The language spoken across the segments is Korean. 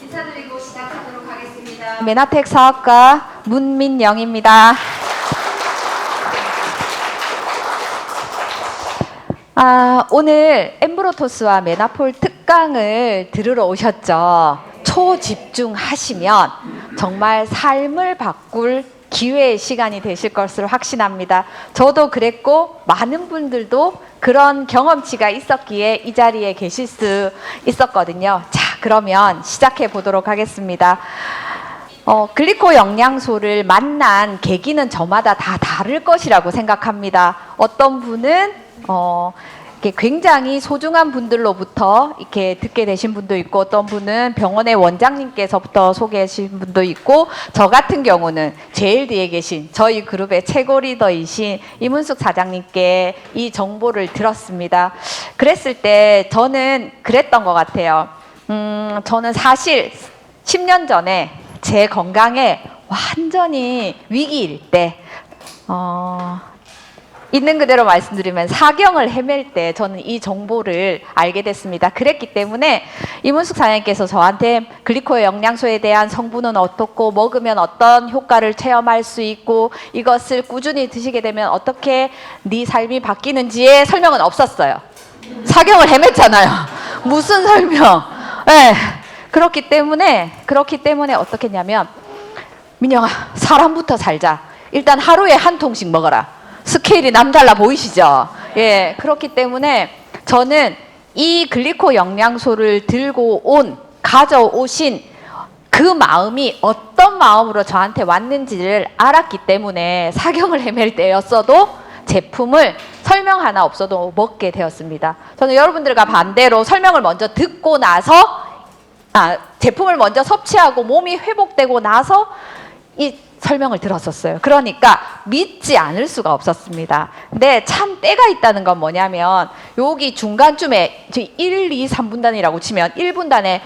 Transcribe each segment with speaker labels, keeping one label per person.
Speaker 1: 인사드리고 시작하도록 하겠습니다. 메나텍 사업가 문민영입니다. 오늘 엠브로토스와 메나폴 특강을 들으러 오셨죠. 초집중하시면 정말 삶을 바꿀 기회의 시간이 되실 것을 확신합니다. 저도 그랬고 많은 분들도 그런 경험치가 있었기에 이 자리에 계실 수 있었거든요. 자, 그러면 시작해 보도록 하겠습니다. 글리코 영양소를 만난 계기는 저마다 다 다를 것이라고 생각합니다. 어떤 분은 이렇게 굉장히 소중한 분들로부터 이렇게 듣게 되신 분도 있고, 어떤 분은 병원의 원장님께서부터 소개하신 분도 있고, 저 같은 경우는 제일 뒤에 계신 저희 그룹의 최고 리더이신 이문숙 사장님께 이 정보를 들었습니다. 그랬을 때 저는 그랬던 것 같아요. 저는 사실 10년 전에 제 건강에 완전히 위기일 때 있는 그대로 말씀드리면 사경을 헤맬 때 저는 이 정보를 알게 됐습니다. 그랬기 때문에 이문숙 사장님께서 저한테 글리코 영양소에 대한 성분은 어떻고 먹으면 어떤 효과를 체험할 수 있고 이것을 꾸준히 드시게 되면 어떻게 네 삶이 바뀌는지의 설명은 없었어요. 사경을 헤맸잖아요. 무슨 설명? 네. 그렇기 때문에 어떻게 했냐면, 민영아, 사람부터 살자. 일단 하루에 한 통씩 먹어라. 스케일이 남달라 보이시죠? 예, 그렇기 때문에 저는 이 글리코 영양소를 가져오신 그 마음이 어떤 마음으로 저한테 왔는지를 알았기 때문에 사경을 헤맬 때였어도 제품을 설명 하나 없어도 먹게 되었습니다. 저는 여러분들과 반대로 설명을 먼저 듣고 나서 제품을 먼저 섭취하고 몸이 회복되고 나서 이 설명을 들었었어요. 그러니까 믿지 않을 수가 없었습니다. 근데 참 때가 있다는 건 뭐냐면, 여기 중간쯤에 1, 2, 3분단이라고 치면 1분단에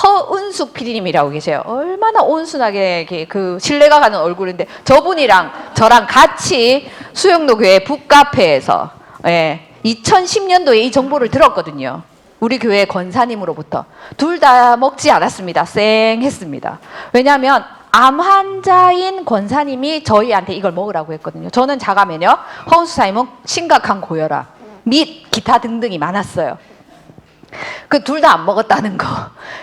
Speaker 1: 허은숙 PD님이라고 계세요. 얼마나 온순하게 그 신뢰가 가는 얼굴인데, 저분이랑 저랑 같이 수영로교회 북카페에서 2010년도에 이 정보를 들었거든요. 우리 교회 권사님으로부터. 둘 다 먹지 않았습니다. 쌩했습니다. 왜냐하면 암 환자인 권사님이 저희한테 이걸 먹으라고 했거든요. 저는 자가면역, 허은수 사님은 심각한 고혈압 및 기타 등등이 많았어요. 그 둘 다 안 먹었다는 거.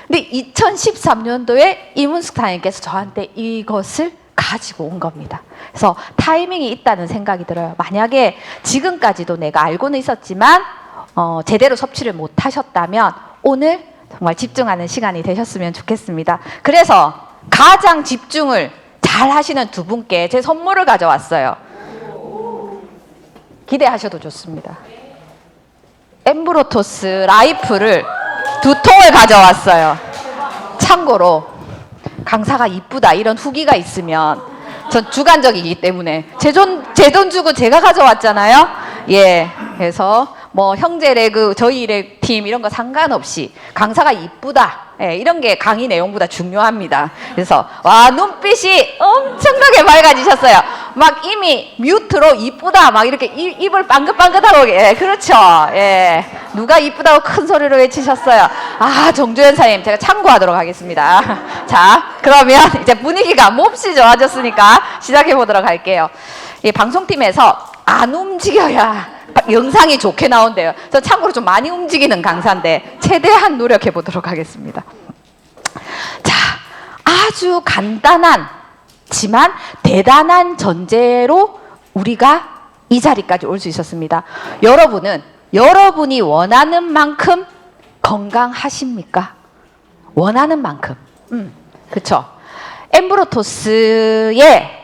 Speaker 1: 근데 2013년도에 이문숙 사장님께서 저한테 이것을 가지고 온 겁니다. 그래서 타이밍이 있다는 생각이 들어요. 만약에 지금까지도 내가 알고는 있었지만 제대로 섭취를 못 하셨다면 오늘 정말 집중하는 시간이 되셨으면 좋겠습니다. 그래서 가장 집중을 잘 하시는 두 분께 제 선물을 가져왔어요. 기대하셔도 좋습니다. 엠브로토스 라이프를 2통을 가져왔어요. 참고로 강사가 이쁘다 이런 후기가 있으면 전 주관적이기 때문에 제 돈 주고 제가 가져왔잖아요. 예, 그래서 뭐 형제 레그, 저희 팀 이런 거 상관없이 강사가 이쁘다, 이런 게 강의 내용보다 중요합니다. 그래서 와, 눈빛이 엄청나게 맑아지셨어요. 막 이미 뮤트로 이쁘다 막 이렇게 입을 빵긋빵긋하고, 그렇죠. 누가 이쁘다고 큰 소리로 외치셨어요? 정주현 사님, 제가 참고하도록 하겠습니다. 자, 그러면 이제 분위기가 몹시 좋아졌으니까 시작해 보도록 할게요. 이 방송팀에서 안 움직여야 영상이 좋게 나온대요. 저 참고로 좀 많이 움직이는 강사인데 최대한 노력해 보도록 하겠습니다. 자, 아주 간단하지만 대단한 전제로 우리가 이 자리까지 올 수 있었습니다. 여러분이 원하는 만큼 건강하십니까? 원하는 만큼. 그렇죠. 엠브로토스의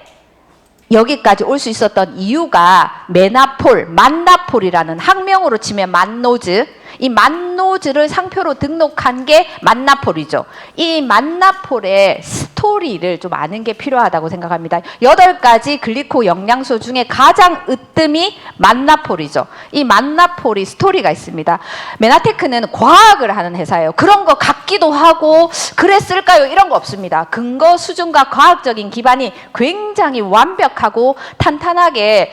Speaker 1: 여기까지 올 수 있었던 이유가 만나폴이라는, 학명으로 치면 만노즈, 이 만노즈를 상표로 등록한 게 만나폴이죠. 이 만나폴의 스토리를 좀 아는 게 필요하다고 생각합니다. 8가지 글리코 영양소 중에 가장 으뜸이 만나폴이죠. 이 만나폴이 스토리가 있습니다. 메나테크는 과학을 하는 회사예요. 그런 거 같기도 하고 그랬을까요? 이런 거 없습니다. 근거 수준과 과학적인 기반이 굉장히 완벽하고 탄탄하게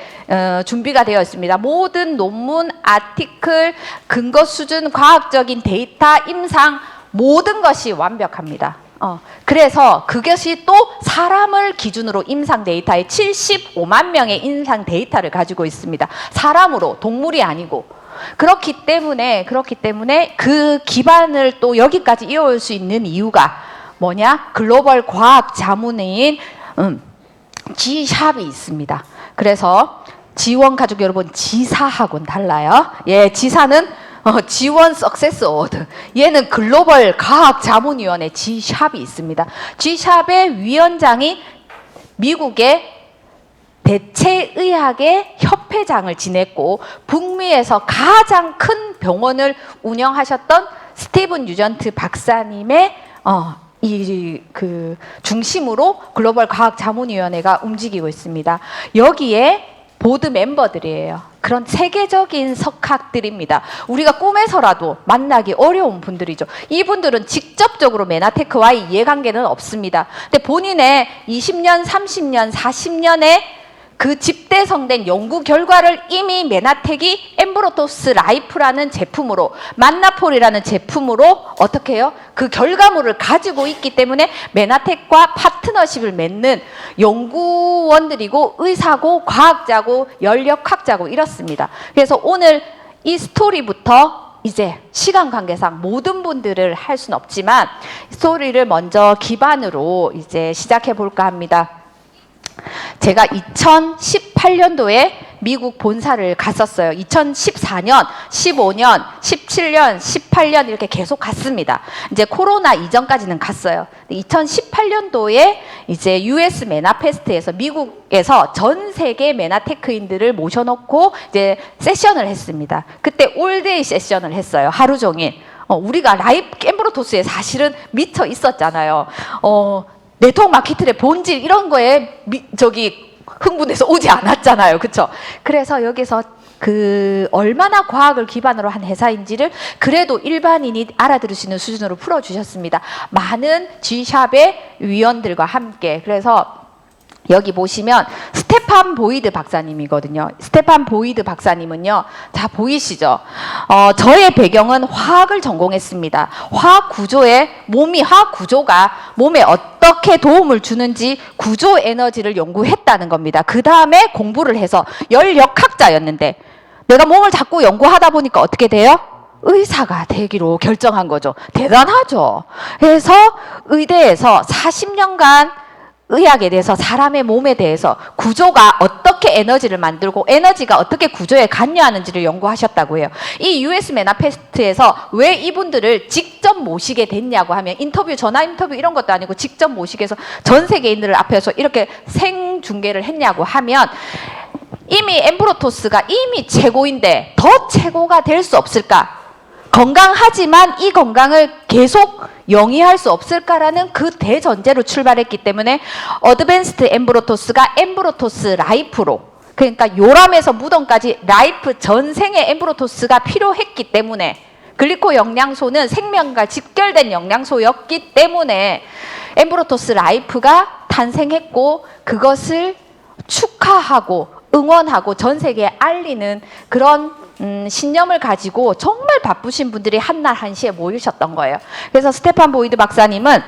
Speaker 1: 준비가 되어 있습니다. 모든 논문, 아티클, 근거 수준, 과학 과학적인 데이터, 임상 모든 것이 완벽합니다. 그래서 그것이 또 사람을 기준으로 임상 데이터에 75만 명의 임상 데이터를 가지고 있습니다. 사람으로, 동물이 아니고. 그렇기 때문에 그 기반을 또 여기까지 이어올 수 있는 이유가 뭐냐? 글로벌 과학 자문회인 G샵이 있습니다. 그래서 지원 가족 여러분, 지사하고는 달라요. 예, 지사는 지원 석세스 어워드. 얘는 글로벌 과학 자문위원회 G샵이 있습니다. G샵의 위원장이 미국의 대체의학의 협회장을 지냈고 북미에서 가장 큰 병원을 운영하셨던 스티븐 유전트 박사님의 중심으로 글로벌 과학 자문위원회가 움직이고 있습니다. 여기에 보드 멤버들이에요. 그런 세계적인 석학들입니다. 우리가 꿈에서라도 만나기 어려운 분들이죠. 이분들은 직접적으로 메나테크와의 이해관계는 없습니다. 근데 본인의 20년, 30년, 40년의 그 집대성된 연구 결과를 이미 메나텍이 엠브로토스 라이프라는 제품으로, 만나폴이라는 제품으로 어떻게 해요? 그 결과물을 가지고 있기 때문에 메나텍과 파트너십을 맺는 연구원들이고 의사고 과학자고 연력학자고 이렇습니다. 그래서 오늘 이 스토리부터 이제 시간 관계상 모든 분들을 할 수는 없지만 스토리를 먼저 기반으로 이제 시작해 볼까 합니다. 제가 2018년도에 미국 본사를 갔었어요. 2014년, 15년, 17년, 18년 이렇게 계속 갔습니다. 이제 코로나 이전까지는 갔어요. 2018년도에 이제 US 메나페스트에서 미국에서 전 세계 메나테크인들을 모셔놓고 이제 세션을 했습니다. 그때 올데이 세션을 했어요. 하루 종일. 우리가 라이브 엠브로토스에 사실은 미쳐 있었잖아요. 네트워크 마케팅의 본질 이런 거에 흥분해서 오지 않았잖아요. 그렇죠? 그래서 여기서 얼마나 과학을 기반으로 한 회사인지를 그래도 일반인이 알아들을 수 있는 수준으로 풀어주셨습니다. 많은 G샵의 위원들과 함께. 그래서 여기 보시면 스테판 보이드 박사님이거든요. 스테판 보이드 박사님은요, 자 보이시죠? 저의 배경은 화학을 전공했습니다. 화학 구조가 몸에 어떻게 도움을 주는지 구조 에너지를 연구했다는 겁니다. 그 다음에 공부를 해서 열역학자였는데 내가 몸을 자꾸 연구하다 보니까 어떻게 돼요? 의사가 되기로 결정한 거죠. 대단하죠? 그래서 의대에서 40년간 의학에 대해서, 사람의 몸에 대해서 구조가 어떻게 에너지를 만들고 에너지가 어떻게 구조에 관여하는지를 연구하셨다고 해요. 이 US 메나페스트에서 왜 이분들을 직접 모시게 됐냐고 하면 전화 인터뷰 이런 것도 아니고 직접 모시게 해서 전 세계인들을 앞에서 이렇게 생중계를 했냐고 하면 이미 엠브로토스가 이미 최고인데 더 최고가 될 수 없을까? 건강하지만 이 건강을 계속 영위할 수 없을까라는 그 대전제로 출발했기 때문에 어드밴스드 엠브로토스가 엠브로토스 라이프로, 그러니까 요람에서 무덤까지 라이프 전생의 엠브로토스가 필요했기 때문에, 글리코 영양소는 생명과 직결된 영양소였기 때문에 엠브로토스 라이프가 탄생했고 그것을 축하하고 응원하고 전 세계에 알리는 그런 신념을 가지고 정말 바쁘신 분들이 한날 한시에 모이셨던 거예요. 그래서 스테판 보이드 박사님은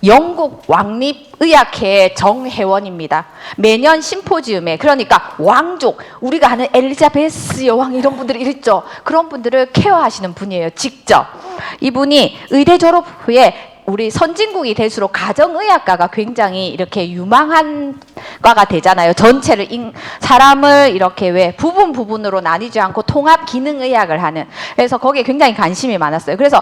Speaker 1: 영국 왕립의학회 정회원입니다. 매년 심포지움에, 그러니까 왕족, 우리가 아는 엘리자베스 여왕 이런 분들이 있죠. 그런 분들을 케어하시는 분이에요. 직접. 이분이 의대 졸업 후에 우리 선진국이 될수록 가정의학과가 굉장히 이렇게 유망한 과가 되잖아요. 전체를 사람을 이렇게 왜 부분으로 나뉘지 않고 통합 기능의학을 하는. 그래서 거기에 굉장히 관심이 많았어요. 그래서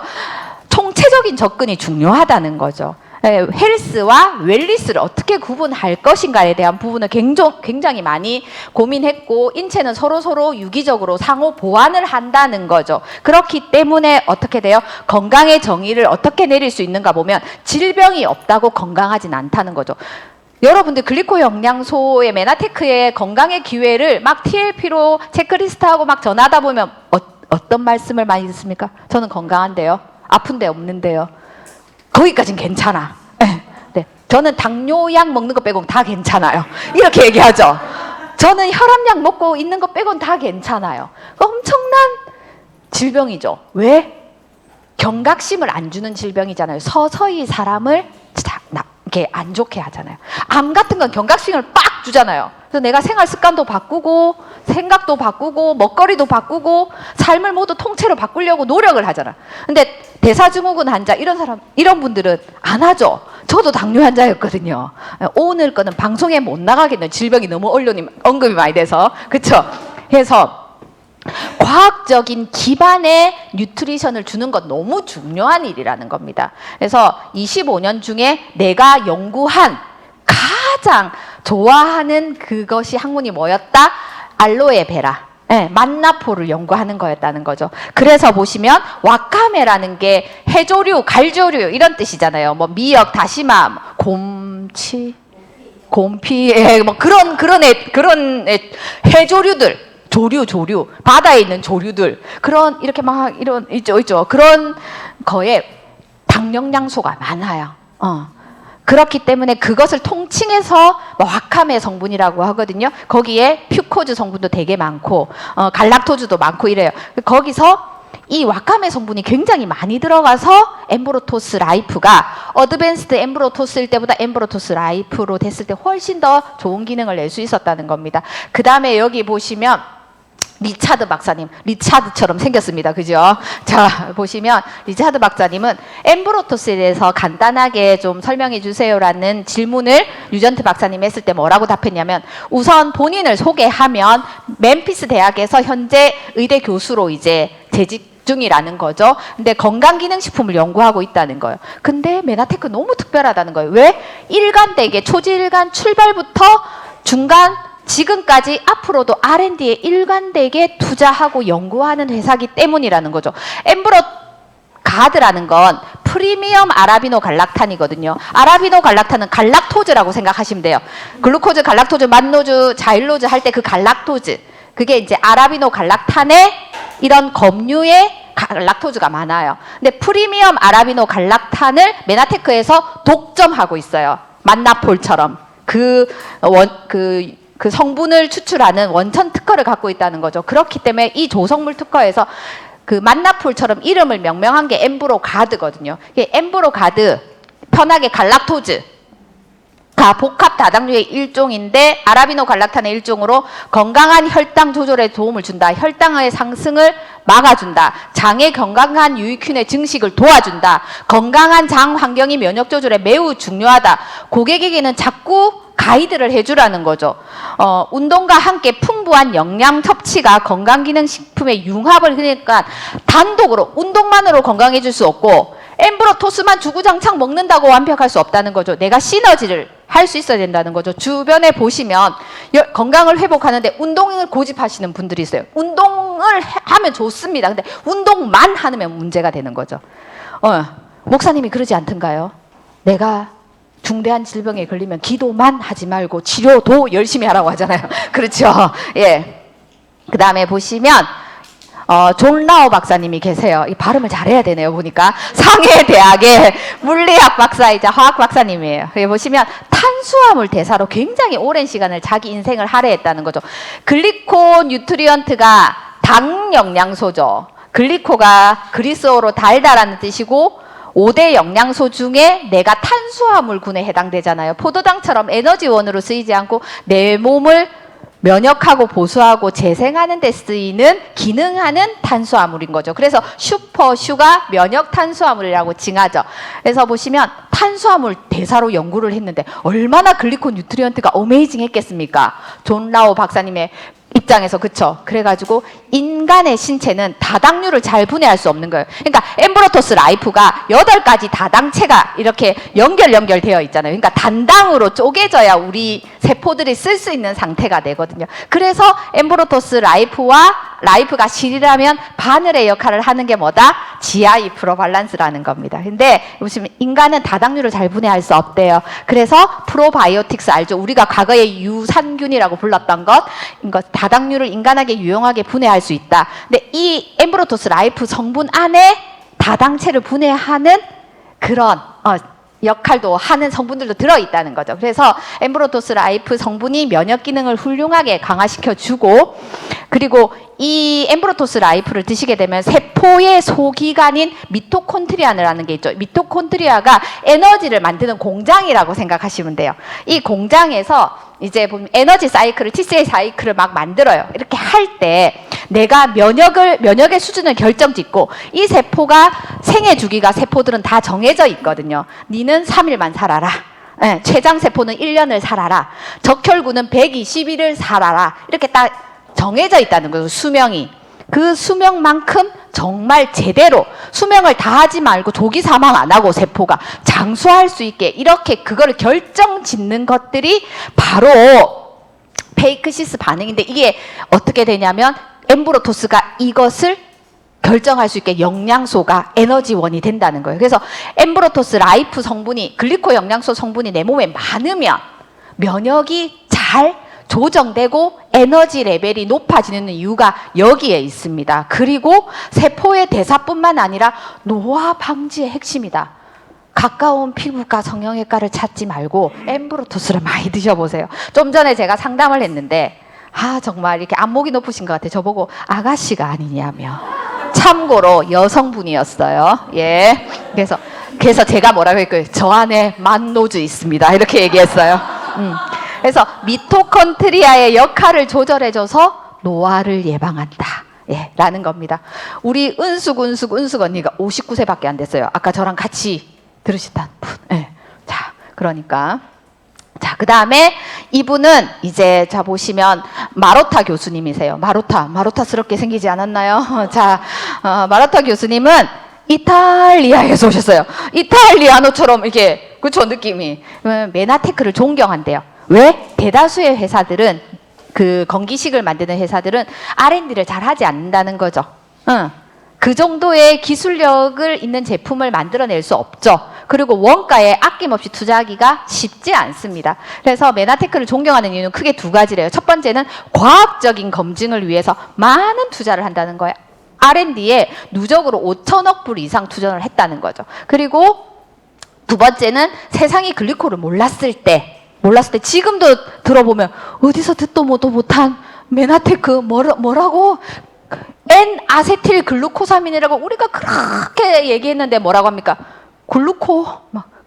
Speaker 1: 총체적인 접근이 중요하다는 거죠. 헬스와 웰리스를 어떻게 구분할 것인가에 대한 부분을 굉장히 많이 고민했고, 인체는 서로 유기적으로 상호 보완을 한다는 거죠. 그렇기 때문에 어떻게 돼요? 건강의 정의를 어떻게 내릴 수 있는가 보면 질병이 없다고 건강하진 않다는 거죠. 여러분들 글리코 영양소의 메나테크의 건강의 기회를 막 TLP로 체크리스트하고 막 전하다 보면 어떤 말씀을 많이 듣습니까? 저는 건강한데요. 아픈데 없는데요. 거기까진 괜찮아. 네. 저는 당뇨약 먹는 거 빼고는 다 괜찮아요. 이렇게 얘기하죠. 저는 혈압약 먹고 있는 거 빼고는 다 괜찮아요. 엄청난 질병이죠. 왜? 경각심을 안 주는 질병이잖아요. 서서히 사람을 이렇게 안 좋게 하잖아요. 암 같은 건 경각심을 빡 주잖아요. 그래서 내가 생활 습관도 바꾸고 생각도 바꾸고 먹거리도 바꾸고 삶을 모두 통째로 바꾸려고 노력을 하잖아. 근데 대사증후군 환자 이런 분들은 안 하죠. 저도 당뇨 환자였거든요. 오늘 거는 방송에 못 나가겠네요. 질병이 너무 언급이 많이 돼서. 그렇죠? 그래서 과학적인 기반의 뉴트리션을 주는 건 너무 중요한 일이라는 겁니다. 그래서 25년 중에 내가 연구한 가장 좋아하는 그것이 학문이 뭐였다? 알로에베라. 네, 만나포를 연구하는 거였다는 거죠. 그래서 보시면 와카메라는 게 해조류, 갈조류 이런 뜻이잖아요. 뭐 미역, 다시마, 곰치, 곰피, 뭐 그런 해조류들. 조류 바다에 있는 조류들 그런 이렇게 막 이런 있죠 그런 거에 당영양소가 많아요. 그렇기 때문에 그것을 통칭해서 뭐 와카메 성분이라고 하거든요. 거기에 퓨코즈 성분도 되게 많고 갈락토즈도 많고 이래요. 거기서 이 와카메 성분이 굉장히 많이 들어가서 엠브로토스 라이프가 어드밴스드 엠브로토스일 때보다 엠브로토스 라이프로 됐을 때 훨씬 더 좋은 기능을 낼 수 있었다는 겁니다. 그 다음에 여기 보시면 리차드 박사님, 리차드처럼 생겼습니다. 그죠? 자, 보시면 리차드 박사님은 엠브로토스에 대해서 간단하게 좀 설명해 주세요라는 질문을 유전트 박사님이 했을 때 뭐라고 답했냐면 우선 본인을 소개하면 멤피스 대학에서 현재 의대 교수로 이제 재직 중이라는 거죠. 근데 건강기능식품을 연구하고 있다는 거예요. 근데 메나테크 너무 특별하다는 거예요. 왜? 일관되게 초지일관 출발부터 중간 지금까지 앞으로도 R&D에 일관되게 투자하고 연구하는 회사기 때문이라는 거죠. 엠브로가드라는 건 프리미엄 아라비노 갈락탄이거든요. 아라비노 갈락탄은 갈락토즈라고 생각하시면 돼요. 글루코즈, 갈락토즈, 만노즈, 자일로즈 할 때 그 갈락토즈 그게 이제 아라비노 갈락탄의 이런 검류의 갈락토즈가 많아요. 근데 프리미엄 아라비노 갈락탄을 메나테크에서 독점하고 있어요. 만나폴처럼 그 성분을 추출하는 원천 특허를 갖고 있다는 거죠. 그렇기 때문에 이 조성물 특허에서 그 만나폴처럼 이름을 명명한 게 엠브로가드거든요. 엠브로가드, 편하게 갈락토즈. 복합 다당류의 일종인데 아라비노 갈락탄의 일종으로 건강한 혈당 조절에 도움을 준다. 혈당의 상승을 막아준다. 장의 건강한 유익균의 증식을 도와준다. 건강한 장 환경이 면역 조절에 매우 중요하다. 고객에게는 자꾸 가이드를 해주라는 거죠. 운동과 함께 풍부한 영양 섭취가 건강기능식품의 융합을 그러니까 단독으로 운동만으로 건강해질 수 없고 엠브로토스만 주구장창 먹는다고 완벽할 수 없다는 거죠. 내가 시너지를 할 수 있어야 된다는 거죠. 주변에 보시면 건강을 회복하는데 운동을 고집하시는 분들이 있어요. 운동을 하면 좋습니다. 근데 운동만 하면 문제가 되는 거죠. 목사님이 그러지 않던가요? 내가 중대한 질병에 걸리면 기도만 하지 말고 치료도 열심히 하라고 하잖아요. 그렇죠? 예. 그 다음에 보시면 존 라오 박사님이 계세요. 이 발음을 잘해야 되네요. 보니까 상해대학의 물리학 박사이자 화학 박사님이에요. 여기 보시면 탄수화물 대사로 굉장히 오랜 시간을 자기 인생을 할애했다는 거죠. 글리코 뉴트리언트가 당 영양소죠. 글리코가 그리스어로 달다라는 뜻이고 5대 영양소 중에 내가 탄수화물군에 해당되잖아요. 포도당처럼 에너지원으로 쓰이지 않고 내 몸을 면역하고 보수하고 재생하는 데 쓰이는 기능하는 탄수화물인 거죠. 그래서 슈퍼슈가 면역 탄수화물이라고 칭하죠. 그래서 보시면 탄수화물 대사로 연구를 했는데 얼마나 글리코 뉴트리언트가 어메이징 했겠습니까? 존 라오 박사님의 입장에서. 그쵸? 그래가지고 인간의 신체는 다당류를 잘 분해할 수 없는 거예요. 그러니까 엠브로토스 라이프가 8가지 다당체가 이렇게 연결되어 있잖아요. 그러니까 단당으로 쪼개져야 우리 세포들이 쓸 수 있는 상태가 되거든요. 그래서 엠브로토스 라이프가 실이라면 바늘의 역할을 하는 게 뭐다? GI 프로밸런스라는 겁니다. 근데 보시면 인간은 다당류를 잘 분해할 수 없대요. 그래서 프로바이오틱스 알죠? 우리가 과거에 유산균이라고 불렀던 것, 다당류를 인간에게 유용하게 분해할 수 있다. 근데 이 엠브로토스 라이프 성분 안에 다당체를 분해하는 그런 역할도 하는 성분들도 들어있다는 거죠. 그래서 엠브로토스 라이프 성분이 면역 기능을 훌륭하게 강화시켜주고 그리고 이 엠브로토스 라이프를 드시게 되면 세포의 소기관인 미토콘드리아라는 게 있죠. 미토콘드리아가 에너지를 만드는 공장이라고 생각하시면 돼요. 이 공장에서 이제 보면 에너지 사이클을, T셀 사이클을 막 만들어요. 이렇게 할 때 내가 면역의 수준을 결정짓고, 이 세포가 생애 주기가 세포들은 다 정해져 있거든요. 니는 3일만 살아라. 네, 췌장세포는 1년을 살아라. 적혈구는 120일을 살아라. 이렇게 딱 정해져 있다는 거죠, 수명이. 그 수명만큼 정말 제대로 수명을 다하지 말고 조기 사망 안 하고 세포가 장수할 수 있게 이렇게 그거를 결정짓는 것들이 바로 페이크시스 반응인데, 이게 어떻게 되냐면 엠브로토스가 이것을 결정할 수 있게 영양소가 에너지원이 된다는 거예요. 그래서 엠브로토스 라이프 성분이, 글리코 영양소 성분이 내 몸에 많으면 면역이 잘 조정되고 에너지 레벨이 높아지는 이유가 여기에 있습니다. 그리고 세포의 대사뿐만 아니라 노화 방지의 핵심이다. 가까운 피부과 성형외과를 찾지 말고 엠브로토스를 많이 드셔보세요. 좀 전에 제가 상담을 했는데 정말 이렇게 안목이 높으신 것 같아요. 저보고 아가씨가 아니냐며. 참고로 여성분이었어요. 예. 그래서 제가 뭐라고 했고요. 저 안에 만노즈 있습니다. 이렇게 얘기했어요. 그래서 미토콘드리아의 역할을 조절해줘서 노화를 예방한다. 예, 라는 겁니다. 우리 은숙 언니가 59세밖에 안 됐어요. 아까 저랑 같이 들으셨던 분. 예. 자, 그러니까. 자, 그 다음에 이분은 이제 자 보시면 마로타 교수님이세요. 마로타스럽게 생기지 않았나요? 자, 마로타 교수님은 이탈리아에서 오셨어요. 이탈리아노처럼 이게, 그쵸, 느낌이. 메나테크를 존경한대요. 왜? 대다수의 회사들은, 그 건기식을 만드는 회사들은 R&D를 잘 하지 않는다는 거죠. 그 정도의 기술력을 있는 제품을 만들어낼 수 없죠. 그리고 원가에 아낌없이 투자하기가 쉽지 않습니다. 그래서 메나테크를 존경하는 이유는 크게 두 가지래요. 첫 번째는 과학적인 검증을 위해서 많은 투자를 한다는 거예요. R&D에 누적으로 5천억 불 이상 투자를 했다는 거죠. 그리고 두 번째는 세상이 글리코를 몰랐을 때 지금도 들어보면 어디서 듣도 보도 못한 메나테크 뭐라고 N-아세틸 글루코사민이라고 우리가 그렇게 얘기했는데 뭐라고 합니까?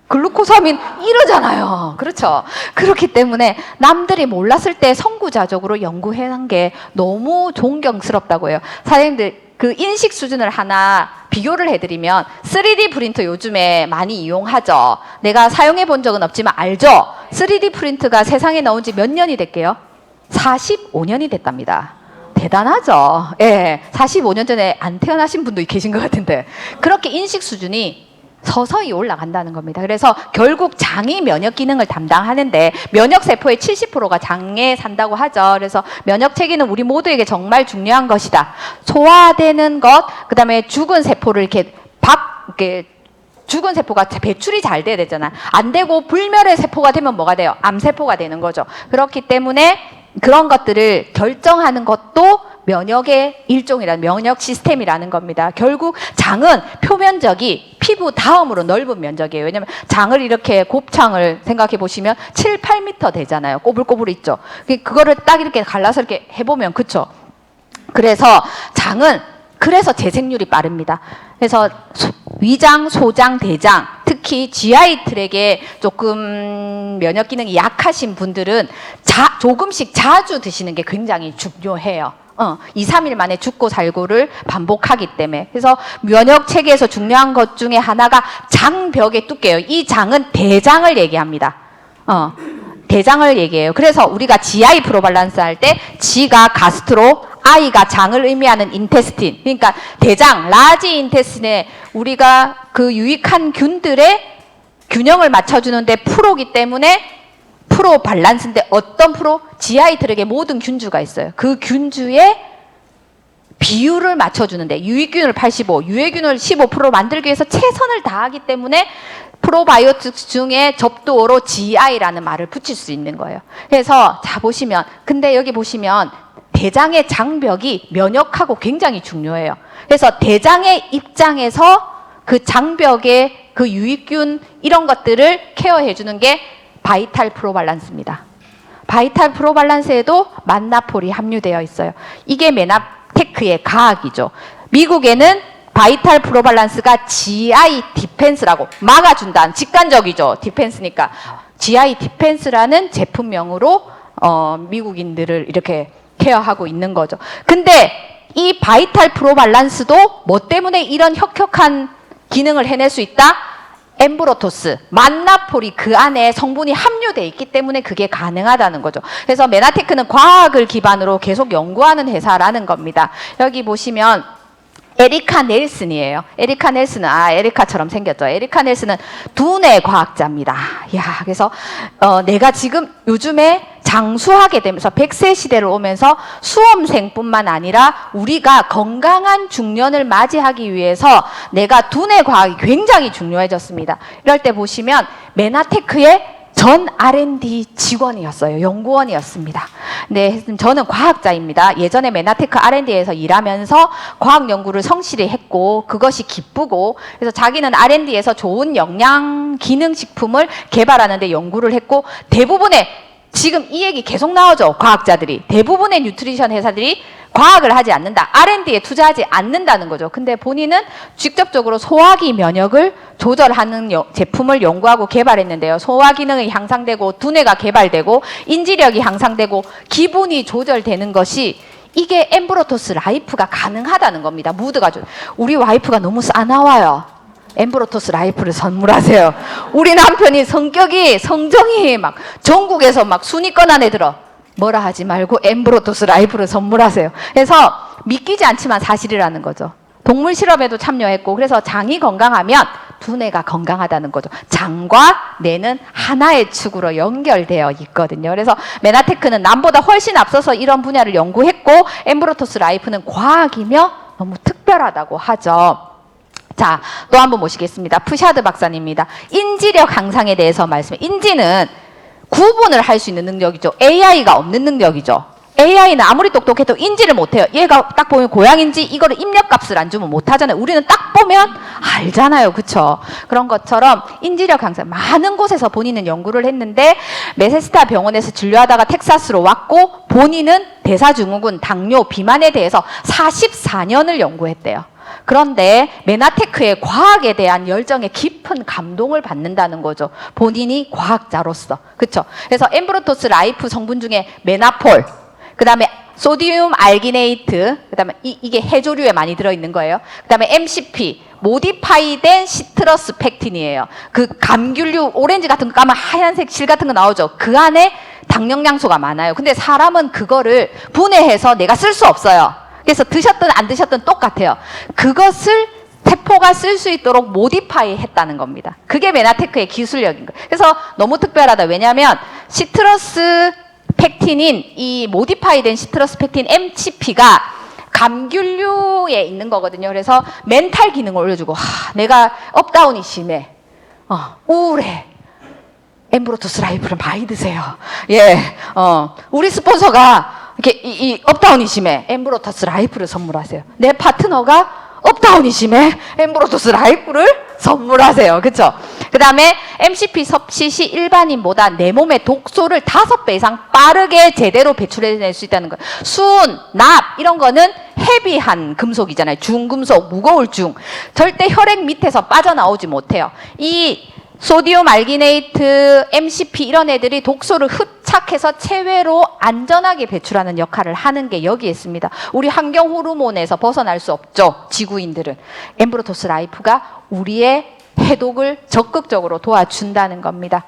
Speaker 1: 글루코사민 이러잖아요. 그렇죠? 그렇기 때문에 남들이 몰랐을 때 선구자적으로 연구해낸 게 너무 존경스럽다고 해요. 사장님들 그 인식 수준을 하나 비교를 해드리면 3D 프린터 요즘에 많이 이용하죠. 내가 사용해 본 적은 없지만 알죠? 3D 프린터가 세상에 나온 지 몇 년이 됐게요? 45년이 됐답니다. 대단하죠? 예, 45년 전에 안 태어나신 분도 계신 것 같은데 그렇게 인식 수준이 서서히 올라간다는 겁니다. 그래서 결국 장이 면역 기능을 담당하는데 면역세포의 70%가 장에 산다고 하죠. 그래서 면역 체계는 우리 모두에게 정말 중요한 것이다. 소화되는 것, 그 다음에 죽은 세포를 이렇게 죽은 세포가 배출이 잘 돼야 되잖아. 안 되고 불멸의 세포가 되면 뭐가 돼요? 암세포가 되는 거죠. 그렇기 때문에 그런 것들을 결정하는 것도 면역의 일종이라는 면역 시스템이라는 겁니다. 결국 장은 표면적이 피부 다음으로 넓은 면적이에요. 왜냐하면 장을 이렇게 곱창을 생각해 보시면 7, 8m 되잖아요. 꼬불꼬불 있죠. 그거를 딱 이렇게 갈라서 이렇게 해보면 그쵸? 그래서 장은 그래서 재생률이 빠릅니다. 그래서 위장, 소장, 대장, 특히 GI 트랙에 조금 면역 기능이 약하신 분들은 조금씩 자주 드시는 게 굉장히 중요해요. 2, 3일 만에 죽고 살고를 반복하기 때문에. 그래서 면역 체계에서 중요한 것 중에 하나가 장벽의 두께예요. 이 장은 대장을 얘기합니다. 대장을 얘기해요. 그래서 우리가 GI 프로발란스 할 때 G가 가스트로, I가 장을 의미하는 인테스틴. 그러니까 대장, 라지 인테스틴에 우리가 그 유익한 균들의 균형을 맞춰주는데 프로기 때문에 프로 밸런스인데 어떤 프로? GI 트랙에 모든 균주가 있어요. 그 균주의 비율을 맞춰주는데 유익균을 85, 유해균을 15% 만들기 위해서 최선을 다하기 때문에 프로바이오틱스 중에 접두어로 GI라는 말을 붙일 수 있는 거예요. 그래서 자 보시면 근데 여기 보시면 대장의 장벽이 면역하고 굉장히 중요해요. 그래서 대장의 입장에서 그 장벽의 그 유익균 이런 것들을 케어해 주는 게 바이탈 프로발란스입니다. 바이탈 프로발란스에도 만나폴이 함유되어 있어요. 이게 메나테크의 과학이죠. 미국에는 바이탈 프로발란스가 GI 디펜스라고 막아준다는, 직관적이죠. 디펜스니까 GI 디펜스라는 제품명으로 미국인들을 이렇게 케어하고 있는 거죠. 근데 이 바이탈 프로발란스도 뭐 때문에 이런 혁혁한 기능을 해낼 수 있다? 엠브로토스, 만나폴이 그 안에 성분이 함유되어 있기 때문에 그게 가능하다는 거죠. 그래서 메나테크는 과학을 기반으로 계속 연구하는 회사라는 겁니다. 여기 보시면 에리카 넬슨이에요. 에리카 넬슨은 에리카처럼 생겼죠. 에리카 넬슨은 두뇌 과학자입니다. 야, 그래서 내가 지금 요즘에 장수하게 되면서 100세 시대를 오면서 수험생뿐만 아니라 우리가 건강한 중년을 맞이하기 위해서 내가 두뇌 과학이 굉장히 중요해졌습니다. 이럴 때 보시면 메나테크의 전 R&D 직원이었어요. 연구원이었습니다. 네, 저는 과학자입니다. 예전에 메나테크 R&D에서 일하면서 과학 연구를 성실히 했고 그것이 기쁘고, 그래서 자기는 R&D에서 좋은 영양 기능식품을 개발하는데 연구를 했고, 대부분의 지금 이 얘기 계속 나오죠. 과학자들이 대부분의 뉴트리션 회사들이 과학을 하지 않는다, R&D에 투자하지 않는다는 거죠. 근데 본인은 직접적으로 소화기 면역을 조절하는 제품을 연구하고 개발했는데요. 소화 기능이 향상되고 두뇌가 개발되고 인지력이 향상되고 기분이 조절되는 것이, 이게 엠브로토스 라이프가 가능하다는 겁니다. 무드가 우리 와이프가 너무 싸나와요. 엠브로토스 라이프를 선물하세요. 우리 남편이 성정이 막 전국에서 막 순위권 안에 들어. 뭐라 하지 말고 엠브로토스 라이프를 선물하세요. 그래서 믿기지 않지만 사실이라는 거죠. 동물 실험에도 참여했고, 그래서 장이 건강하면 두뇌가 건강하다는 거죠. 장과 뇌는 하나의 축으로 연결되어 있거든요. 그래서 메나테크는 남보다 훨씬 앞서서 이런 분야를 연구했고, 엠브로토스 라이프는 과학이며 너무 특별하다고 하죠. 자, 또 한 번 모시겠습니다. 푸샤드 박사님입니다. 인지력 향상에 대해서 말씀해. 인지는 구분을 할 수 있는 능력이죠. AI가 없는 능력이죠. AI는 아무리 똑똑해도 인지를 못해요. 얘가 딱 보면 고양인지 이거를 입력값을 안 주면 못하잖아요. 우리는 딱 보면 알잖아요. 그쵸? 그런 것처럼 인지력 향상, 많은 곳에서 본인은 연구를 했는데 메세스타 병원에서 진료하다가 텍사스로 왔고, 본인은 대사증후군, 당뇨, 비만에 대해서 44년을 연구했대요. 그런데 메나테크의 과학에 대한 열정에 깊은 감동을 받는다는 거죠. 본인이 과학자로서. 그렇죠? 그래서 엠브로토스 라이프 성분 중에 메나폴, 그 다음에 소디움 알기네이트, 그 다음에 이게 해조류에 많이 들어있는 거예요. 그 다음에 MCP, 모디파이된 시트러스 펙틴이에요. 그 감귤류 오렌지 같은 거 까면 하얀색 실 같은 거 나오죠. 그 안에 당영양소가 많아요. 근데 사람은 그거를 분해해서 내가 쓸 수 없어요. 그래서 드셨든 안 드셨든 똑같아요. 그것을 세포가 쓸 수 있도록 모디파이 했다는 겁니다. 그게 메나테크의 기술력인 거예요. 그래서 너무 특별하다. 왜냐하면 시트러스 펙틴인 이 모디파이 된 시트러스 펙틴 MCP가 감귤류에 있는 거거든요. 그래서 멘탈 기능을 올려주고, 내가 업다운이 심해, 우울해, 엠브로토스 라이프를 많이 드세요. 예, 우리 스폰서가 이렇게 이 업다운이 심해, 엠브로토스 라이프를 선물하세요. 내 파트너가 업다운이 심해, 엠브로토스 라이프를 선물하세요. 그쵸? 그 다음에 MCP 섭취 시 일반인보다 내 몸의 독소를 5배 이상 빠르게 제대로 배출해낼 수 있다는 거예요. 순, 납 이런 거는 헤비한 금속이잖아요. 중금속, 무거울 중. 절대 혈액 밑에서 빠져나오지 못해요. 이 소디움 알기네이트, MCP 이런 애들이 독소를 흡착해서 체외로 안전하게 배출하는 역할을 하는 게 여기에 있습니다. 우리 환경 호르몬에서 벗어날 수 없죠. 지구인들은. 엠브로토스 라이프가 우리의 해독을 적극적으로 도와준다는 겁니다.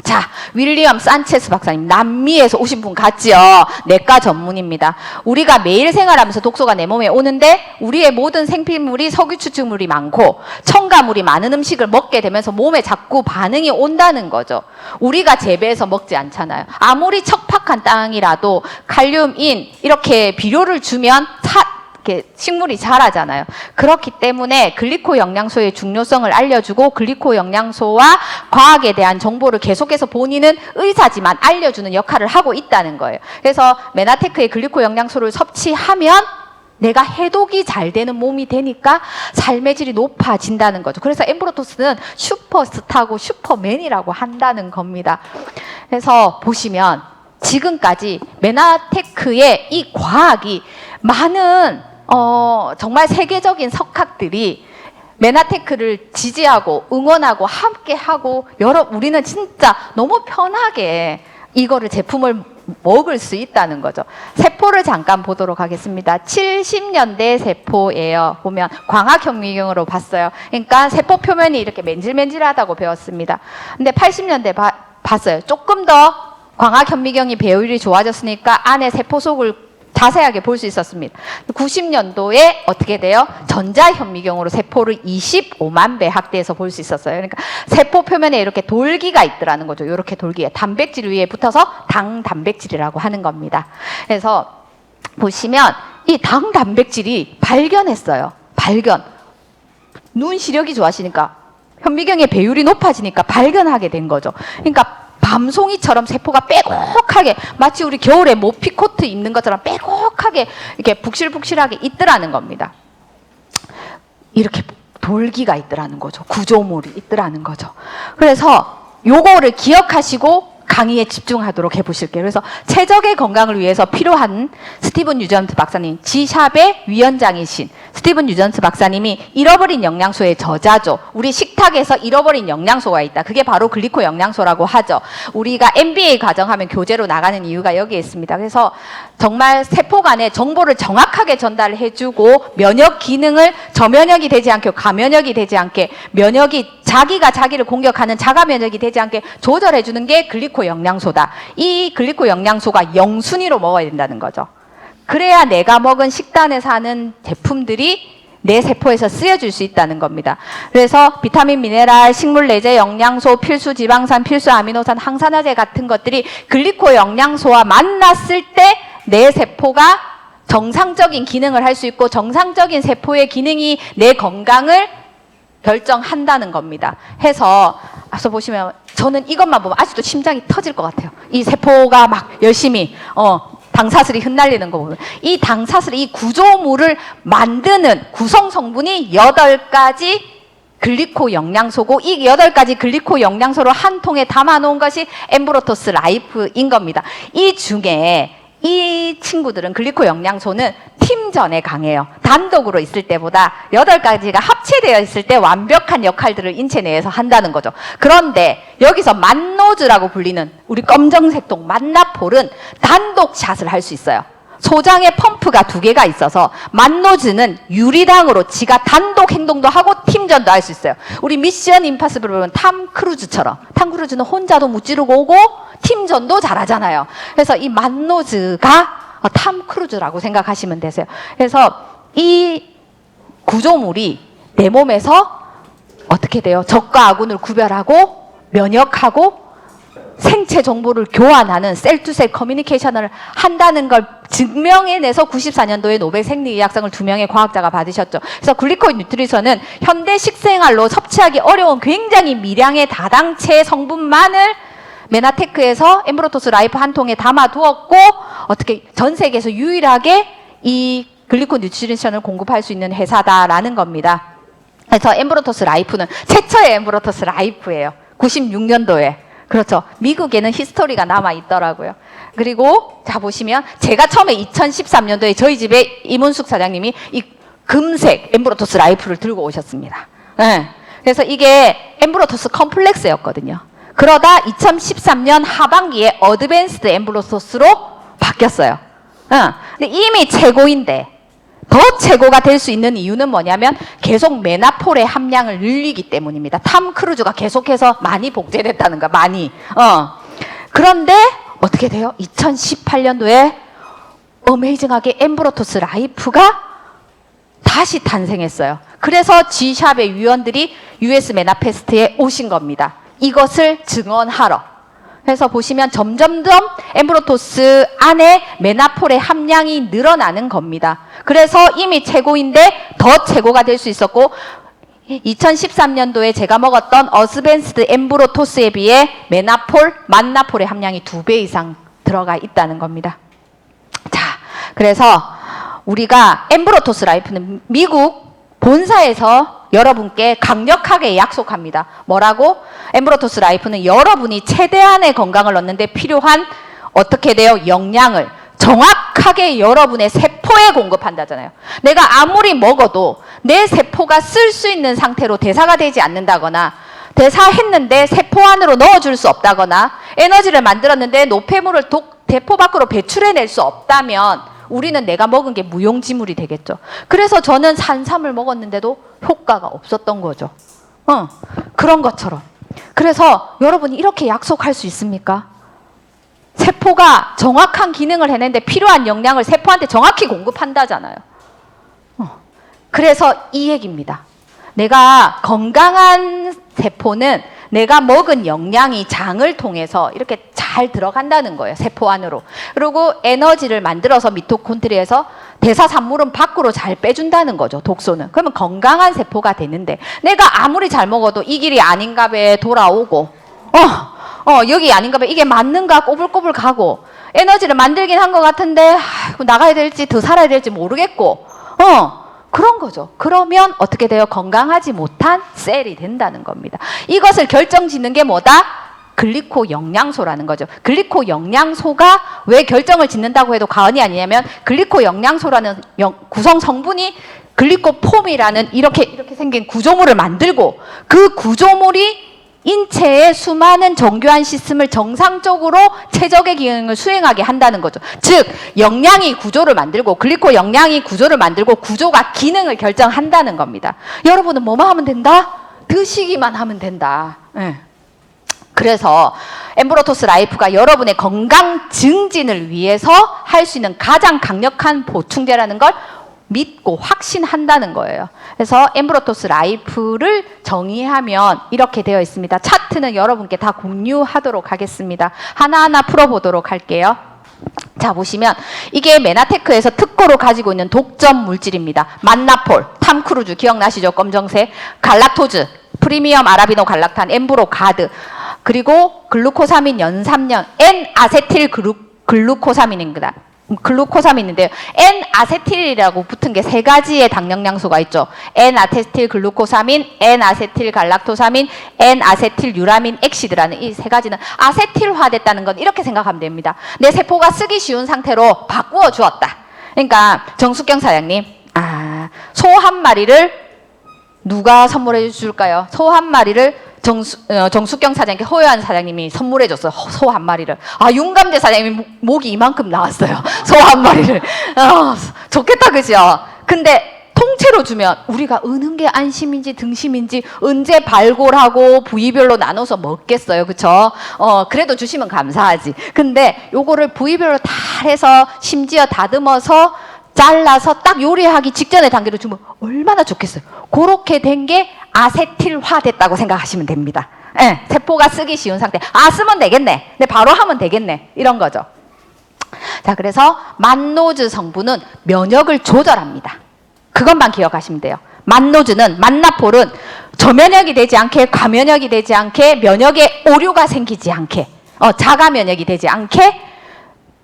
Speaker 1: 자, 윌리엄 산체스 박사님, 남미에서 오신 분 같지요? 내과 전문입니다. 우리가 매일 생활하면서 독소가 내 몸에 오는데 우리의 모든 생필물이 석유 추출물이 많고 첨가물이 많은 음식을 먹게 되면서 몸에 자꾸 반응이 온다는 거죠. 우리가 재배해서 먹지 않잖아요. 아무리 척박한 땅이라도 칼륨, 인 이렇게 비료를 주면 식물이 자라잖아요. 그렇기 때문에 글리코 영양소의 중요성을 알려주고 글리코 영양소와 과학에 대한 정보를 계속해서 본인은 의사지만 알려주는 역할을 하고 있다는 거예요. 그래서 메나테크의 글리코 영양소를 섭취하면 내가 해독이 잘 되는 몸이 되니까 삶의 질이 높아진다는 거죠. 그래서 엠브로토스는 슈퍼스타고 슈퍼맨이라고 한다는 겁니다. 그래서 보시면 지금까지 메나테크의 이 과학이 많은 정말 세계적인 석학들이 메나테크를 지지하고 응원하고 함께하고 우리는 진짜 너무 편하게 이거를 제품을 먹을 수 있다는 거죠. 세포를 잠깐 보도록 하겠습니다. 70년대 세포예요. 보면 광학현미경으로 봤어요. 그러니까 세포 표면이 이렇게 맨질맨질하다고 배웠습니다. 근데 80년대 봤어요. 조금 더 광학현미경이 배율이 좋아졌으니까 안에 세포 속을 자세하게 볼 수 있었습니다. 90년도에 어떻게 돼요? 전자현미경으로 세포를 25만 배 확대해서 볼 수 있었어요. 그러니까 세포 표면에 이렇게 돌기가 있더라는 거죠. 이렇게 돌기에 단백질 위에 붙어서 당단백질이라고 하는 겁니다. 그래서 보시면 이 당단백질이 발견했어요. 눈 시력이 좋아지니까 현미경의 배율이 높아지니까 발견하게 된 거죠. 그러니까 밤송이처럼 세포가 빼곡하게 마치 우리 겨울에 모피코트 입는 것처럼 빼곡하게 이렇게 북실북실하게 있더라는 겁니다. 이렇게 돌기가 있더라는 거죠. 구조물이 있더라는 거죠. 그래서 요거를 기억하시고 강의에 집중하도록 해보실게요. 그래서 최적의 건강을 위해서 필요한 스티븐 유전트 박사님, G샵의 위원장이신 스티븐 유전트 박사님이 잃어버린 영양소의 저자죠. 우리 식탁에서 잃어버린 영양소가 있다. 그게 바로 글리코 영양소라고 하죠. 우리가 MBA 과정하면 교재로 나가는 이유가 여기에 있습니다. 그래서 정말 세포 간에 정보를 정확하게 전달해주고 면역 기능을 저면역이 되지 않게 가면역이 되지 않게 면역이 자기가 자기를 공격하는 자가 면역이 되지 않게 조절해주는 게 글리코 영양소다. 이 글리코 영양소가 영순위로 먹어야 된다는 거죠. 그래야 내가 먹은 식단에서 하는 제품들이 내 세포에서 쓰여질 수 있다는 겁니다. 그래서 비타민, 미네랄, 식물 내재 영양소, 필수 지방산, 필수 아미노산, 항산화제 같은 것들이 글리코 영양소와 만났을 때 내 세포가 정상적인 기능을 할 수 있고 정상적인 세포의 기능이 내 건강을 결정한다는 겁니다. 해서 앞서 보시면 저는 이것만 보면 아직도 심장이 터질 것 같아요. 이 세포가 막 열심히 당사슬이 흩날리는 거 보면 이 당사슬, 이 구조물을 만드는 구성 성분이 8가지 글리코 영양소고 이 8가지 글리코 영양소를 한 통에 담아 놓은 것이 엠브로토스 라이프인 겁니다. 이 중에 이 친구들은 글리코 영양소는 팀전에 강해요. 단독으로 있을 때보다 8가지가 합체되어 있을 때 완벽한 역할들을 인체 내에서 한다는 거죠. 그런데 여기서 만노즈라고 불리는 우리 검정색 동 만나폴은 단독 샷을 할 수 있어요. 소장에 펌프가 2개가 있어서 만노즈는 유리당으로 지가 단독 행동도 하고 팀전도 할 수 있어요. 우리 미션 임파서블 보면 탐 크루즈처럼 탐 크루즈는 혼자도 무찌르고 오고 팀전도 잘하잖아요. 그래서 이 만노즈가 탐 크루즈라고 생각하시면 되세요. 그래서 이 구조물이 내 몸에서 어떻게 돼요? 적과 아군을 구별하고 면역하고 생체 정보를 교환하는 셀투셀 커뮤니케이션을 한다는 걸 증명해내서 94년도에 노벨 생리의학상을 2명의 과학자가 받으셨죠. 그래서 글리코이드 뉴트리션은 현대 식생활로 섭취하기 어려운 굉장히 미량의 다당체 성분만을 메나테크에서 엠브로토스 라이프 한 통에 담아두었고 어떻게 전 세계에서 유일하게 이 글리코 뉴트리션을 공급할 수 있는 회사다라는 겁니다. 그래서 엠브로토스 라이프는 최초의 엠브로토스 라이프예요. 96년도에. 그렇죠. 미국에는 히스토리가 남아 있더라고요. 그리고 자 보시면 제가 처음에 2013년도에 저희 집에 이문숙 사장님이 이 금색 엠브로토스 라이프를 들고 오셨습니다. 네. 그래서 이게 엠브로토스 컴플렉스였거든요. 그러다 2013년 하반기에 어드밴스드 엠브로토스로 바뀌었어요. 근데 이미 최고인데 더 최고가 될 수 있는 이유는 뭐냐면 계속 메나폴의 함량을 늘리기 때문입니다. 탐 크루즈가 계속해서 많이 복제됐다는 거, 많이. 그런데 어떻게 돼요? 2018년도에 어메이징하게 엠브로토스 라이프가 다시 탄생했어요. 그래서 G샵의 위원들이 US 메나페스트에 오신 겁니다. 이것을 증언하러. 그래서 보시면 점점점 엠브로토스 안에 메나폴의 함량이 늘어나는 겁니다. 그래서 이미 최고인데 더 최고가 될 수 있었고 2013년도에 제가 먹었던 어스벤스드 엠브로토스에 비해 만나폴의 함량이 2배 이상 들어가 있다는 겁니다. 자, 그래서 우리가 엠브로토스 라이프는 미국 본사에서 여러분께 강력하게 약속합니다. 뭐라고? 엠브로토스 라이프는 여러분이 최대한의 건강을 얻는 데 필요한 어떻게 돼요? 영양을 정확하게 여러분의 세포에 공급한다잖아요. 내가 아무리 먹어도 내 세포가 쓸 수 있는 상태로 대사가 되지 않는다거나 대사했는데 세포 안으로 넣어줄 수 없다거나 에너지를 만들었는데 노폐물을 대포 밖으로 배출해낼 수 없다면 우리는 내가 먹은 게 무용지물이 되겠죠. 그래서 저는 산삼을 먹었는데도 효과가 없었던 거죠. 그런 것처럼. 그래서 여러분이 이렇게 약속할 수 있습니까? 세포가 정확한 기능을 해내는데 필요한 영양을 세포한테 정확히 공급한다잖아요. 그래서 이 얘기입니다. 내가 건강한 세포는 내가 먹은 영양이 장을 통해서 이렇게 잘 들어간다는 거예요. 세포 안으로. 그리고 에너지를 만들어서 미토콘드리아에서 대사산물은 밖으로 잘 빼준다는 거죠. 독소는. 그러면 건강한 세포가 되는데 내가 아무리 잘 먹어도 이 길이 아닌가 봐 돌아오고 여기 아닌가 봐 이게 맞는가 꼬불꼬불 가고 에너지를 만들긴 한 것 같은데 나가야 될지 더 살아야 될지 모르겠고 그런 거죠. 그러면 어떻게 돼요? 건강하지 못한 셀이 된다는 겁니다. 이것을 결정짓는 게 뭐다? 글리코 영양소라는 거죠. 글리코 영양소가 왜 결정을 짓는다고 해도 과언이 아니냐면 글리코 영양소라는 구성 성분이 글리코폼이라는 이렇게 생긴 구조물을 만들고 그 구조물이 인체의 수많은 정교한 시스템을 정상적으로 최적의 기능을 수행하게 한다는 거죠. 즉 영양이 구조를 만들고 글리코 영양이 구조를 만들고 구조가 기능을 결정한다는 겁니다. 여러분은 뭐만 하면 된다? 드시기만 하면 된다. 네. 그래서 엠브로토스 라이프가 여러분의 건강 증진을 위해서 할 수 있는 가장 강력한 보충제라는 걸 믿고 확신한다는 거예요. 그래서 엠브로토스 라이프를 정의하면 이렇게 되어 있습니다. 차트는 여러분께 다 공유하도록 하겠습니다. 하나하나 풀어보도록 할게요. 자, 보시면 이게 메나테크에서 특허로 가지고 있는 독점 물질입니다. 만나폴, 탐크루즈 기억나시죠? 검정색, 갈락토즈, 프리미엄 아라비노 갈락탄, 엠브로가드, 그리고 글루코사민 연삼년, N-아세틸 글루코사민입니다. 글루코사민인데요. N-아세틸이라고 붙은 게 세 가지의 당영양소가 있죠. N-아세틸 글루코사민, N-아세틸 갈락토사민, N-아세틸 유라민 엑시드라는 이 세 가지는 아세틸화됐다는 건 이렇게 생각하면 됩니다. 내 세포가 쓰기 쉬운 상태로 바꾸어 주었다. 그러니까 정숙경 사장님, 소 한 마리를 누가 선물해 줄까요? 소 한 마리를 정숙경 사장님께 허여한 사장님이 선물해줬어요. 소 한 마리를. 윤감대 사장님이 목이 이만큼 나왔어요. 소 한 마리를. 좋겠다, 그죠? 근데 통째로 주면 우리가 어느 게 안심인지 등심인지 언제 발골하고 부위별로 나눠서 먹겠어요, 그쵸? 그래도 주시면 감사하지. 근데 요거를 부위별로 다 해서 심지어 다듬어서 잘라서 딱 요리하기 직전의 단계로 주면 얼마나 좋겠어요. 그렇게 된 게 아세틸화 됐다고 생각하시면 됩니다. 네, 세포가 쓰기 쉬운 상태. 쓰면 되겠네. 근데 바로 하면 되겠네. 이런 거죠. 자, 그래서 만노즈 성분은 면역을 조절합니다. 그것만 기억하시면 돼요. 만노즈는, 만나폴은 저면역이 되지 않게, 과면역이 되지 않게, 면역에 오류가 생기지 않게, 자가 면역이 되지 않게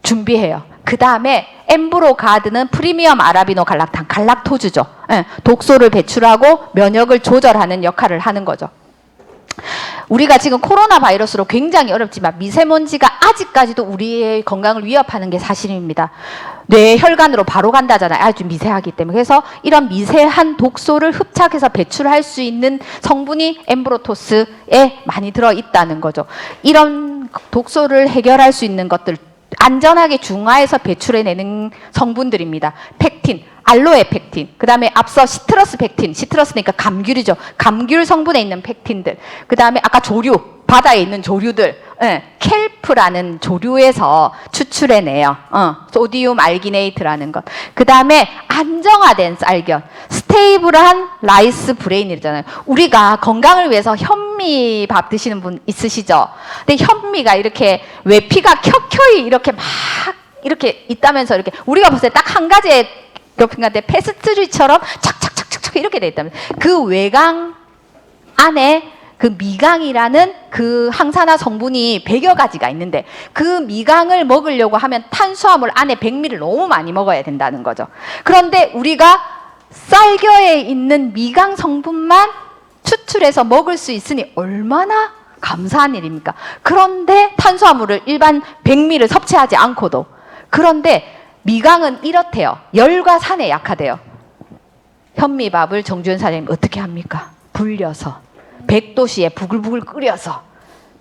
Speaker 1: 준비해요. 그 다음에 엠브로가드는 프리미엄 아라비노 갈락탄, 갈락토즈죠. 독소를 배출하고 면역을 조절하는 역할을 하는 거죠. 우리가 지금 코로나 바이러스로 굉장히 어렵지만 미세먼지가 아직까지도 우리의 건강을 위협하는 게 사실입니다. 뇌 혈관으로 바로 간다잖아요. 아주 미세하기 때문에. 그래서 이런 미세한 독소를 흡착해서 배출할 수 있는 성분이 엠브로토스에 많이 들어있다는 거죠. 이런 독소를 해결할 수 있는 것들 안전하게 중화해서 배출해내는 성분들입니다. 펙틴, 알로에 펙틴, 그 다음에 앞서 시트러스 펙틴, 시트러스니까 감귤이죠. 감귤 성분에 있는 펙틴들, 그 다음에 아까 조류, 바다에 있는 조류들, 켈프라는 조류에서 추출해내요. 소디움 알기네이트라는 것. 그 다음에 안정화된 쌀겨, 스테이블한 라이스 브레인이잖아요. 우리가 건강을 위해서 현미밥 드시는 분 있으시죠? 근데 현미가 이렇게 외피가 켜켜이 이렇게 막 이렇게 있다면서 이렇게 우리가 봤을 때 딱 한 가지의 같은데 페스트리처럼 착착착착착 이렇게 돼 있다면 그 외강 안에 그 미강이라는 그 항산화 성분이 100여 가지가 있는데 그 미강을 먹으려고 하면 탄수화물 안에 백미를 너무 많이 먹어야 된다는 거죠. 그런데 우리가 쌀겨에 있는 미강 성분만 추출해서 먹을 수 있으니 얼마나 감사한 일입니까? 그런데 탄수화물을 일반 백미를 섭취하지 않고도 그런데 미강은 이렇대요. 열과 산에 약하대요. 현미밥을 정주현 사장님 어떻게 합니까? 불려서 100도씨에 부글부글 끓여서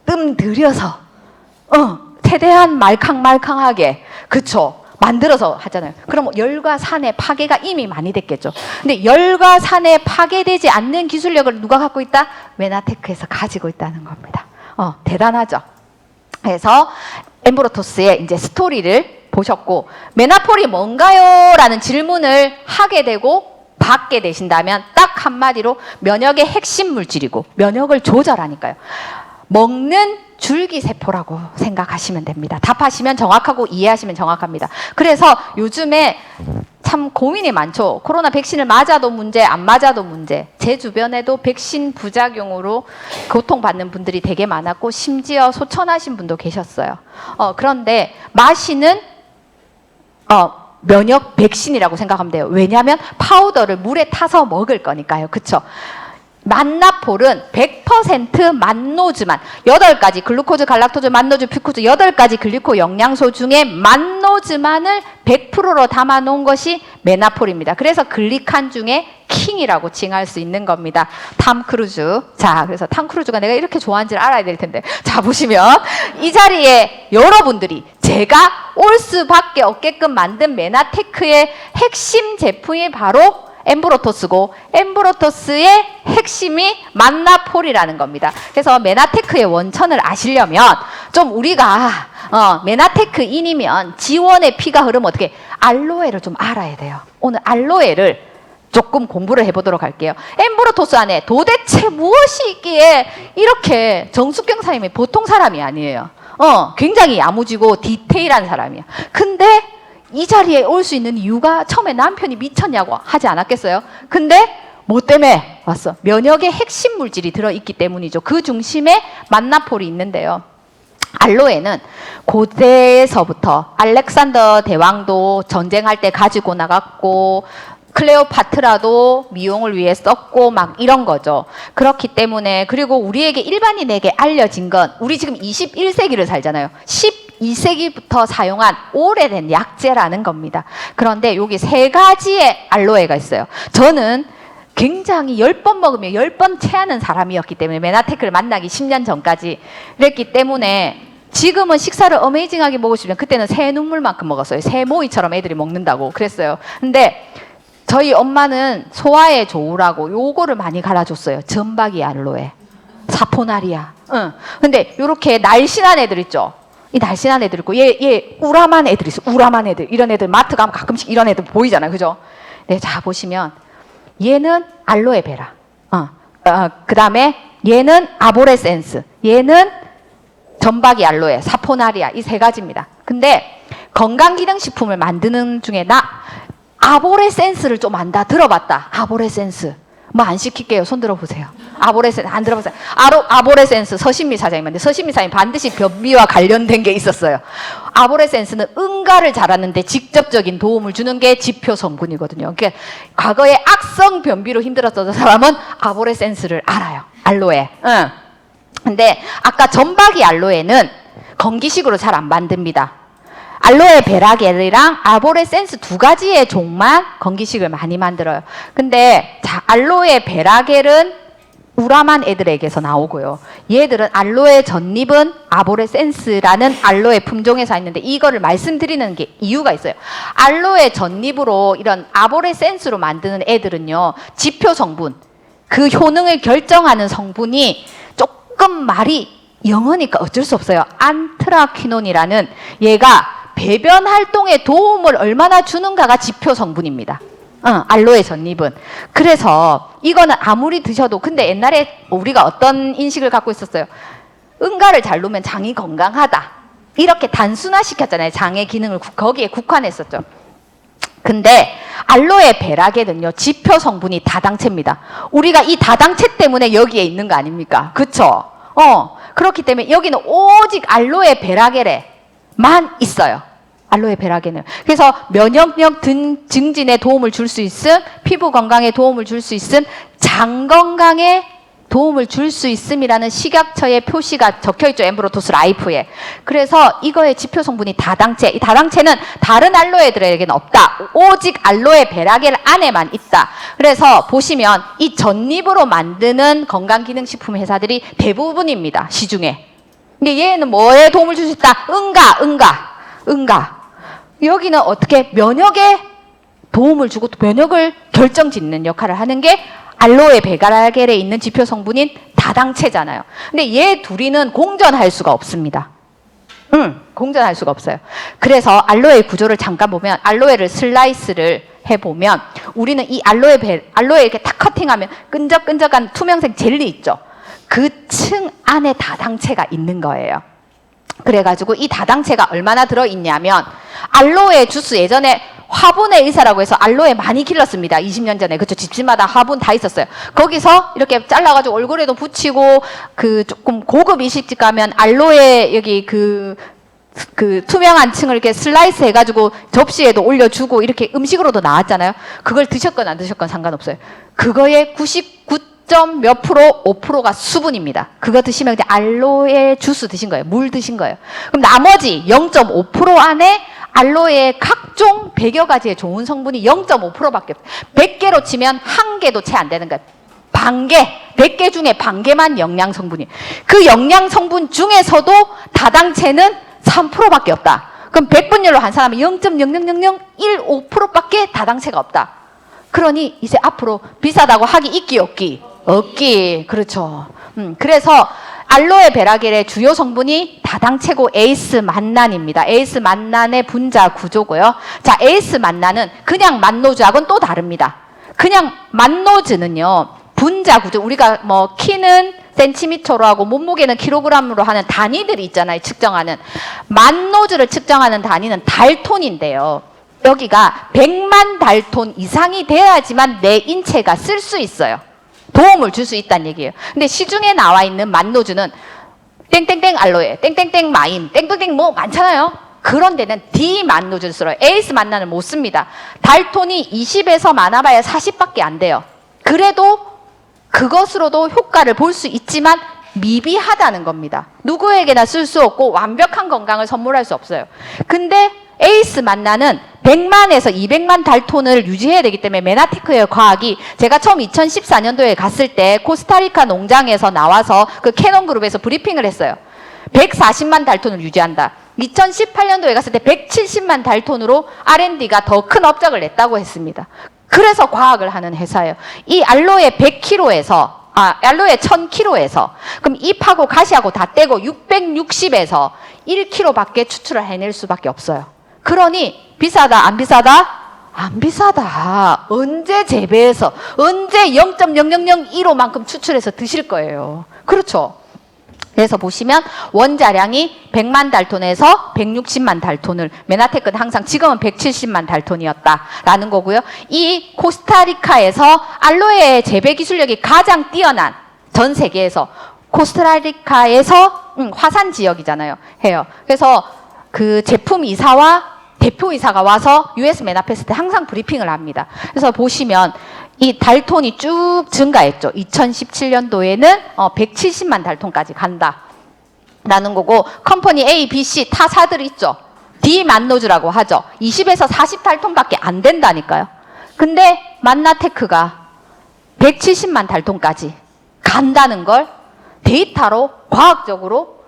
Speaker 1: 뜸 들여서 최대한 말캉말캉하게 그쵸? 만들어서 하잖아요. 그럼 열과 산의 파괴가 이미 많이 됐겠죠. 근데 열과 산에 파괴되지 않는 기술력을 누가 갖고 있다? 메나테크에서 가지고 있다는 겁니다. 대단하죠. 그래서 엠브로토스의 이제 스토리를 보셨고, 메나폴이 뭔가요? 라는 질문을 하게 되고 받게 되신다면 딱 한마디로 면역의 핵심 물질이고 면역을 조절하니까요. 먹는 줄기세포라고 생각하시면 됩니다. 답하시면 정확하고 이해하시면 정확합니다. 그래서 요즘에 참 고민이 많죠. 코로나 백신을 맞아도 문제, 안 맞아도 문제. 제 주변에도 백신 부작용으로 고통받는 분들이 되게 많았고 심지어 소천하신 분도 계셨어요. 그런데 마시는 면역 백신이라고 생각하면 돼요. 왜냐하면 파우더를 물에 타서 먹을 거니까요. 그쵸? 만나폴은 100% 만노즈만 8가지 글루코즈, 갈락토즈, 만노즈, 퓨코즈 8가지 글리코 영양소 중에 만노즈만을 100%로 담아 놓은 것이 메나폴입니다. 그래서 글리칸 중에 킹이라고 칭할 수 있는 겁니다. 탐 크루즈. 자, 그래서 탐 크루즈가 내가 이렇게 좋아하는지를 알아야 될 텐데. 자, 보시면 이 자리에 여러분들이 제가 올 수밖에 없게끔 만든 메나테크의 핵심 제품이 바로 엠브로토스고 엠브로토스의 핵심이 만나폴이라는 겁니다. 그래서 메나테크의 원천을 아시려면 좀 우리가 메나테크인이면 지원의 피가 흐르면 어떻게 알로에를 좀 알아야 돼요. 오늘 알로에를 조금 공부를 해보도록 할게요. 엠브로토스 안에 도대체 무엇이 있기에 이렇게 정숙경 선생님이 보통 사람이 아니에요. 굉장히 야무지고 디테일한 사람이야. 근데 이 자리에 올 수 있는 이유가 처음에 남편이 미쳤냐고 하지 않았겠어요? 근데 뭐 때문에 왔어? 면역의 핵심 물질이 들어있기 때문이죠. 그 중심에 만나폴이 있는데요. 알로에는 고대에서부터 알렉산더 대왕도 전쟁할 때 가지고 나갔고 클레오파트라도 미용을 위해 썼고 막 이런 거죠. 그렇기 때문에 그리고 우리에게 일반인에게 알려진 건 우리 지금 21세기를 살잖아요. 12세기부터 사용한 오래된 약재라는 겁니다. 그런데 여기 3가지의 알로에가 있어요. 저는 굉장히 10번 먹으면 10번 체하는 사람이었기 때문에 메나테크를 만나기 10년 전까지 그랬기 때문에 지금은 식사를 어메이징하게 먹을 수 있으면 그때는 새 눈물만큼 먹었어요. 새 모이처럼 애들이 먹는다고 그랬어요. 근데 저희 엄마는 소화에 좋으라고 요거를 많이 갈아줬어요. 전박이 알로에, 사포나리아. 근데 요렇게 날씬한 애들 있죠. 이 날씬한 애들 있고 얘 우람한 애들 있어. 우람한 애들. 이런 애들 마트 가면 가끔씩 이런 애들 보이잖아요. 그죠? 네, 자 보시면 얘는 알로에베라. 그 다음에 얘는 아보레센스. 얘는 전박이 알로에, 사포나리아. 이 3가지입니다. 근데 건강기능식품을 만드는 중에 아보레센스를 좀 안다. 들어봤다. 아보레센스. 뭐 안 시킬게요. 손 들어보세요. 아보레센스 안 들어봤어요. 아보레센스 서신미 사장님한테 서신미 사장님 반드시 변비와 관련된 게 있었어요. 아보레센스는 응가를 잘하는데 직접적인 도움을 주는 게 지표 성분이거든요. 그러니까 과거에 악성 변비로 힘들었던 사람은 아보레센스를 알아요. 알로에. 근데 아까 전박이 알로에는 건기식으로 잘 안 만듭니다. 알로에 베라겔이랑 아보레센스 2가지의 종만 건기식을 많이 만들어요. 근데 자, 알로에 베라겔은 우람한 애들에게서 나오고요. 얘들은 알로에 전잎은 아보레센스라는 알로에 품종에서 있는데 이거를 말씀드리는 게 이유가 있어요. 알로에 전잎으로 이런 아보레센스로 만드는 애들은요. 지표 성분, 그 효능을 결정하는 성분이 조금 말이 영어니까 어쩔 수 없어요. 안트라퀴논이라는 얘가 배변 활동에 도움을 얼마나 주는가가 지표 성분입니다. 알로에 전잎은. 그래서 이거는 아무리 드셔도 근데 옛날에 우리가 어떤 인식을 갖고 있었어요. 응가를 잘 놓으면 장이 건강하다. 이렇게 단순화시켰잖아요. 장의 기능을 거기에 국한했었죠. 근데 알로에 베라겔은요. 지표 성분이 다당체입니다. 우리가 이 다당체 때문에 여기에 있는 거 아닙니까? 그쵸? 그렇기 때문에 여기는 오직 알로에 베라겔에만 있어요. 알로에 베라겔은. 그래서 면역력 증진에 도움을 줄 수 있음, 피부 건강에 도움을 줄 수 있음, 장 건강에 도움을 줄 수 있음이라는 식약처의 표시가 적혀있죠. 엠브로토스 라이프에. 그래서 이거의 지표 성분이 다당체. 이 다당체는 다른 알로에들에게는 없다. 오직 알로에 베라겔 안에만 있다. 그래서 보시면 이 전립으로 만드는 건강기능식품 회사들이 대부분입니다. 시중에. 근데 얘는 뭐에 도움을 줄 수 있다? 응가. 여기는 어떻게 면역에 도움을 주고 면역을 결정짓는 역할을 하는 게 알로에 베라겔에 있는 지표 성분인 다당체잖아요. 근데 얘 둘이는 공존할 수가 없습니다. 공존할 수가 없어요. 그래서 알로에 구조를 잠깐 보면 알로에를 슬라이스를 해보면 우리는 이 알로에 이렇게 탁 커팅하면 끈적끈적한 투명색 젤리 있죠. 그 층 안에 다당체가 있는 거예요. 그래가지고 이 다당체가 얼마나 들어있냐면 알로에 주스 예전에 화분의 의사라고 해서 알로에 많이 길렀습니다. 20년 전에. 그쵸. 집집마다 화분 다 있었어요. 거기서 이렇게 잘라가지고 얼굴에도 붙이고 그 조금 고급 이식집 가면 알로에 여기 그 투명한 층을 이렇게 슬라이스 해가지고 접시에도 올려주고 이렇게 음식으로도 나왔잖아요. 그걸 드셨건 안 드셨건 상관없어요. 그거의 99몇 프로, 5%가 수분입니다. 그거 드시면 이제 알로에 주스 드신 거예요. 물 드신 거예요. 그럼 나머지 0.5% 안에 알로에의 각종 100여 가지의 좋은 성분이 0.5%밖에 없어요. 100개로 치면 1개도 채 안 되는 거예요. 반개, 100개 중에 반개만 영양 성분이에요. 그 영양 성분 중에서도 다당체는 3%밖에 없다. 그럼 100분율로 한 사람은 0.00001.5%밖에 다당체가 없다. 그러니 이제 앞으로 비싸다고 하기 있기 없기? 없기. 그렇죠. 그래서 알로에 베라겔의 주요 성분이 다당체고 에이스 만난입니다. 에이스 만난의 분자 구조고요. 자, 에이스 만난은 그냥 만노즈하고는 또 다릅니다. 그냥 만노즈는요, 분자 구조, 우리가 뭐 키는 센티미터로 하고 몸무게는 킬로그램으로 하는 단위들이 있잖아요. 측정하는. 만노즈를 측정하는 단위는 달톤인데요. 여기가 100만 달톤 이상이 돼야지만 내 인체가 쓸 수 있어요. 도움을 줄 수 있다는 얘기예요. 근데 시중에 나와 있는 만노즈는 땡땡땡 알로에, 땡땡땡 마임, 땡땡땡 뭐 많잖아요. 그런 데는 D 만노즈를 써요. 에이스 만나는 못 씁니다. 달톤이 20에서 많아봐야 40밖에 안 돼요. 그래도 그것으로도 효과를 볼 수 있지만 미비하다는 겁니다. 누구에게나 쓸 수 없고 완벽한 건강을 선물할 수 없어요. 근데 에이스 만나는 100만에서 200만 달톤을 유지해야 되기 때문에 메나테크의 과학이 제가 처음 2014년도에 갔을 때 코스타리카 농장에서 나와서 그 캐논 그룹에서 브리핑을 했어요. 140만 달톤을 유지한다. 2018년도에 갔을 때 170만 달톤으로 R&D가 더 큰 업적을 냈다고 했습니다. 그래서 과학을 하는 회사예요. 이 알로에 100kg에서 알로에 1000kg에서 그럼 잎하고 가시하고 다 떼고 660에서 1kg밖에 추출을 해낼 수밖에 없어요. 그러니 비싸다 안 비싸다? 안 비싸다. 언제 재배해서 언제 0.0001호만큼 추출해서 드실 거예요. 그렇죠? 그래서 보시면 원자량이 100만 달톤에서 160만 달톤을 메나테크는 항상 지금은 170만 달톤이었다라는 거고요. 이 코스타리카에서 알로에 재배 기술력이 가장 뛰어난 전 세계에서 코스타리카에서 화산 지역이잖아요. 해요. 그래서 그 제품 이사와 대표 이사가 와서 US 메나페스트 항상 브리핑을 합니다. 그래서 보시면 이 달톤이 쭉 증가했죠. 2017년도에는 170만 달톤까지 간다라는 거고 컴퍼니 A, B, C 타사들 있죠. D 만노즈라고 하죠. 20에서 40 달톤밖에 안 된다니까요. 근데 만나테크가 170만 달톤까지 간다는 걸 데이터로 과학적으로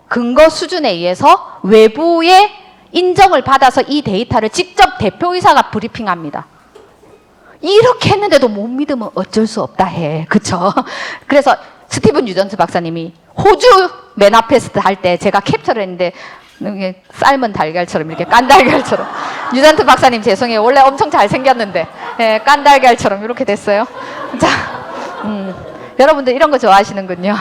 Speaker 1: 근거 수준에 의해서 외부의 인정을 받아서 이 데이터를 직접 대표이사가 브리핑합니다. 이렇게 했는데도 못 믿으면 어쩔 수 없다 해. 그쵸? 그래서 스티븐 유전스 박사님이 호주 메나페스트 할 때 제가 캡처를 했는데 삶은 달걀처럼 이렇게 깐달걀처럼 유전스 박사님 죄송해요. 원래 엄청 잘생겼는데 깐달걀처럼 이렇게 됐어요. 자, 여러분들 이런 거 좋아하시는군요.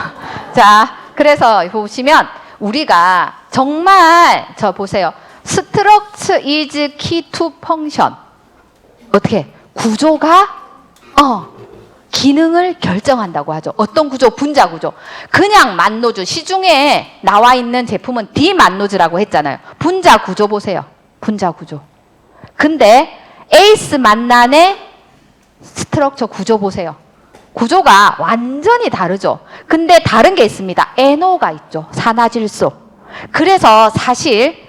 Speaker 1: 자, 그래서 보시면 우리가 정말 저 보세요. Structure is key to function. 어떻게? 구조가 기능을 결정한다고 하죠. 어떤 구조? 분자 구조. 그냥 만노즈 시중에 나와 있는 제품은 디만노즈라고 했잖아요. 분자 구조 보세요. 분자 구조. 근데 에이스 만난의 스트럭처 구조 보세요. 구조가 완전히 다르죠. 근데 다른 게 있습니다. NO가 있죠. 산화질소. 그래서 사실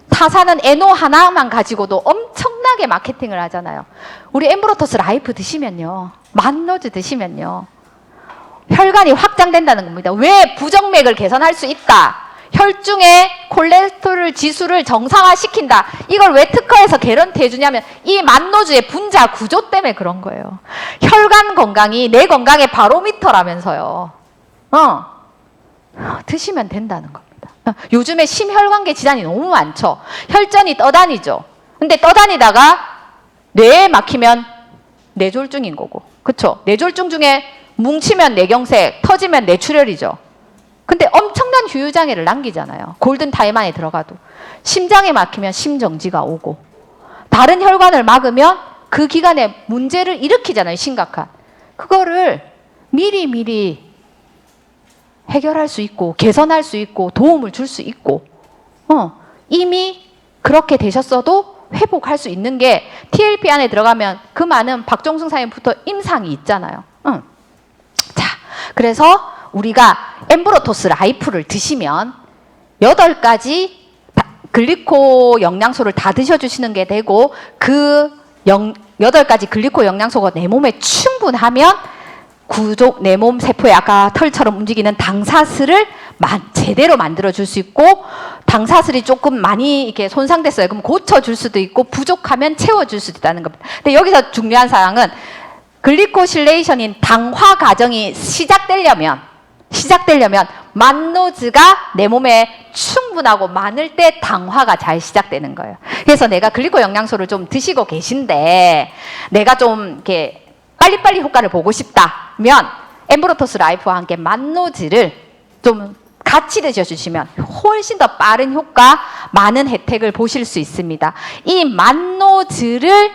Speaker 1: 타사는 NO 하나만 가지고도 엄청나게 마케팅을 하잖아요. 우리 엠브로토스 라이프 드시면요. 만노즈 드시면요. 혈관이 확장된다는 겁니다. 왜 부정맥을 개선할 수 있다? 혈중의 콜레스테롤 지수를 정상화시킨다. 이걸 왜 특허에서 개런티 해주냐면 이 만노즈의 분자 구조 때문에 그런 거예요. 혈관 건강이 내 건강의 바로미터라면서요. 드시면 된다는 겁니다. 요즘에 심혈관계 질환이 너무 많죠. 혈전이 떠다니죠. 근데 떠다니다가 뇌에 막히면 뇌졸중인 거고. 그쵸? 뇌졸중 중에 뭉치면 뇌경색, 터지면 뇌출혈이죠. 근데 엄청난 후유장애를 남기잖아요. 골든타임 안에 들어가도. 심장에 막히면 심정지가 오고, 다른 혈관을 막으면 그 기간에 문제를 일으키잖아요. 심각한. 그거를 미리미리 해결할 수 있고 개선할 수 있고 도움을 줄 수 있고 이미 그렇게 되셨어도 회복할 수 있는 게 TLP 안에 들어가면 그 많은 박종승 사님부터 임상이 있잖아요. 자, 그래서 우리가 엠브로토스 라이프를 드시면 8가지 글리코 영양소를 다 드셔주시는 게 되고 그 8가지 글리코 영양소가 내 몸에 충분하면 구조, 내 몸 세포에 아까 털처럼 움직이는 당사슬을 제대로 만들어줄 수 있고, 당사슬이 조금 많이 이렇게 손상됐어요. 그럼 고쳐줄 수도 있고, 부족하면 채워줄 수도 있다는 겁니다. 근데 여기서 중요한 사항은 글리코실레이션인 당화 과정이 시작되려면 만노즈가 내 몸에 충분하고 많을 때 당화가 잘 시작되는 거예요. 그래서 내가 글리코 영양소를 좀 드시고 계신데 내가 좀 이렇게 빨리빨리 효과를 보고 싶다면 엠브로토스 라이프와 함께 만노즈를 좀 같이 드셔주시면 훨씬 더 빠른 효과, 많은 혜택을 보실 수 있습니다. 이 만노즈를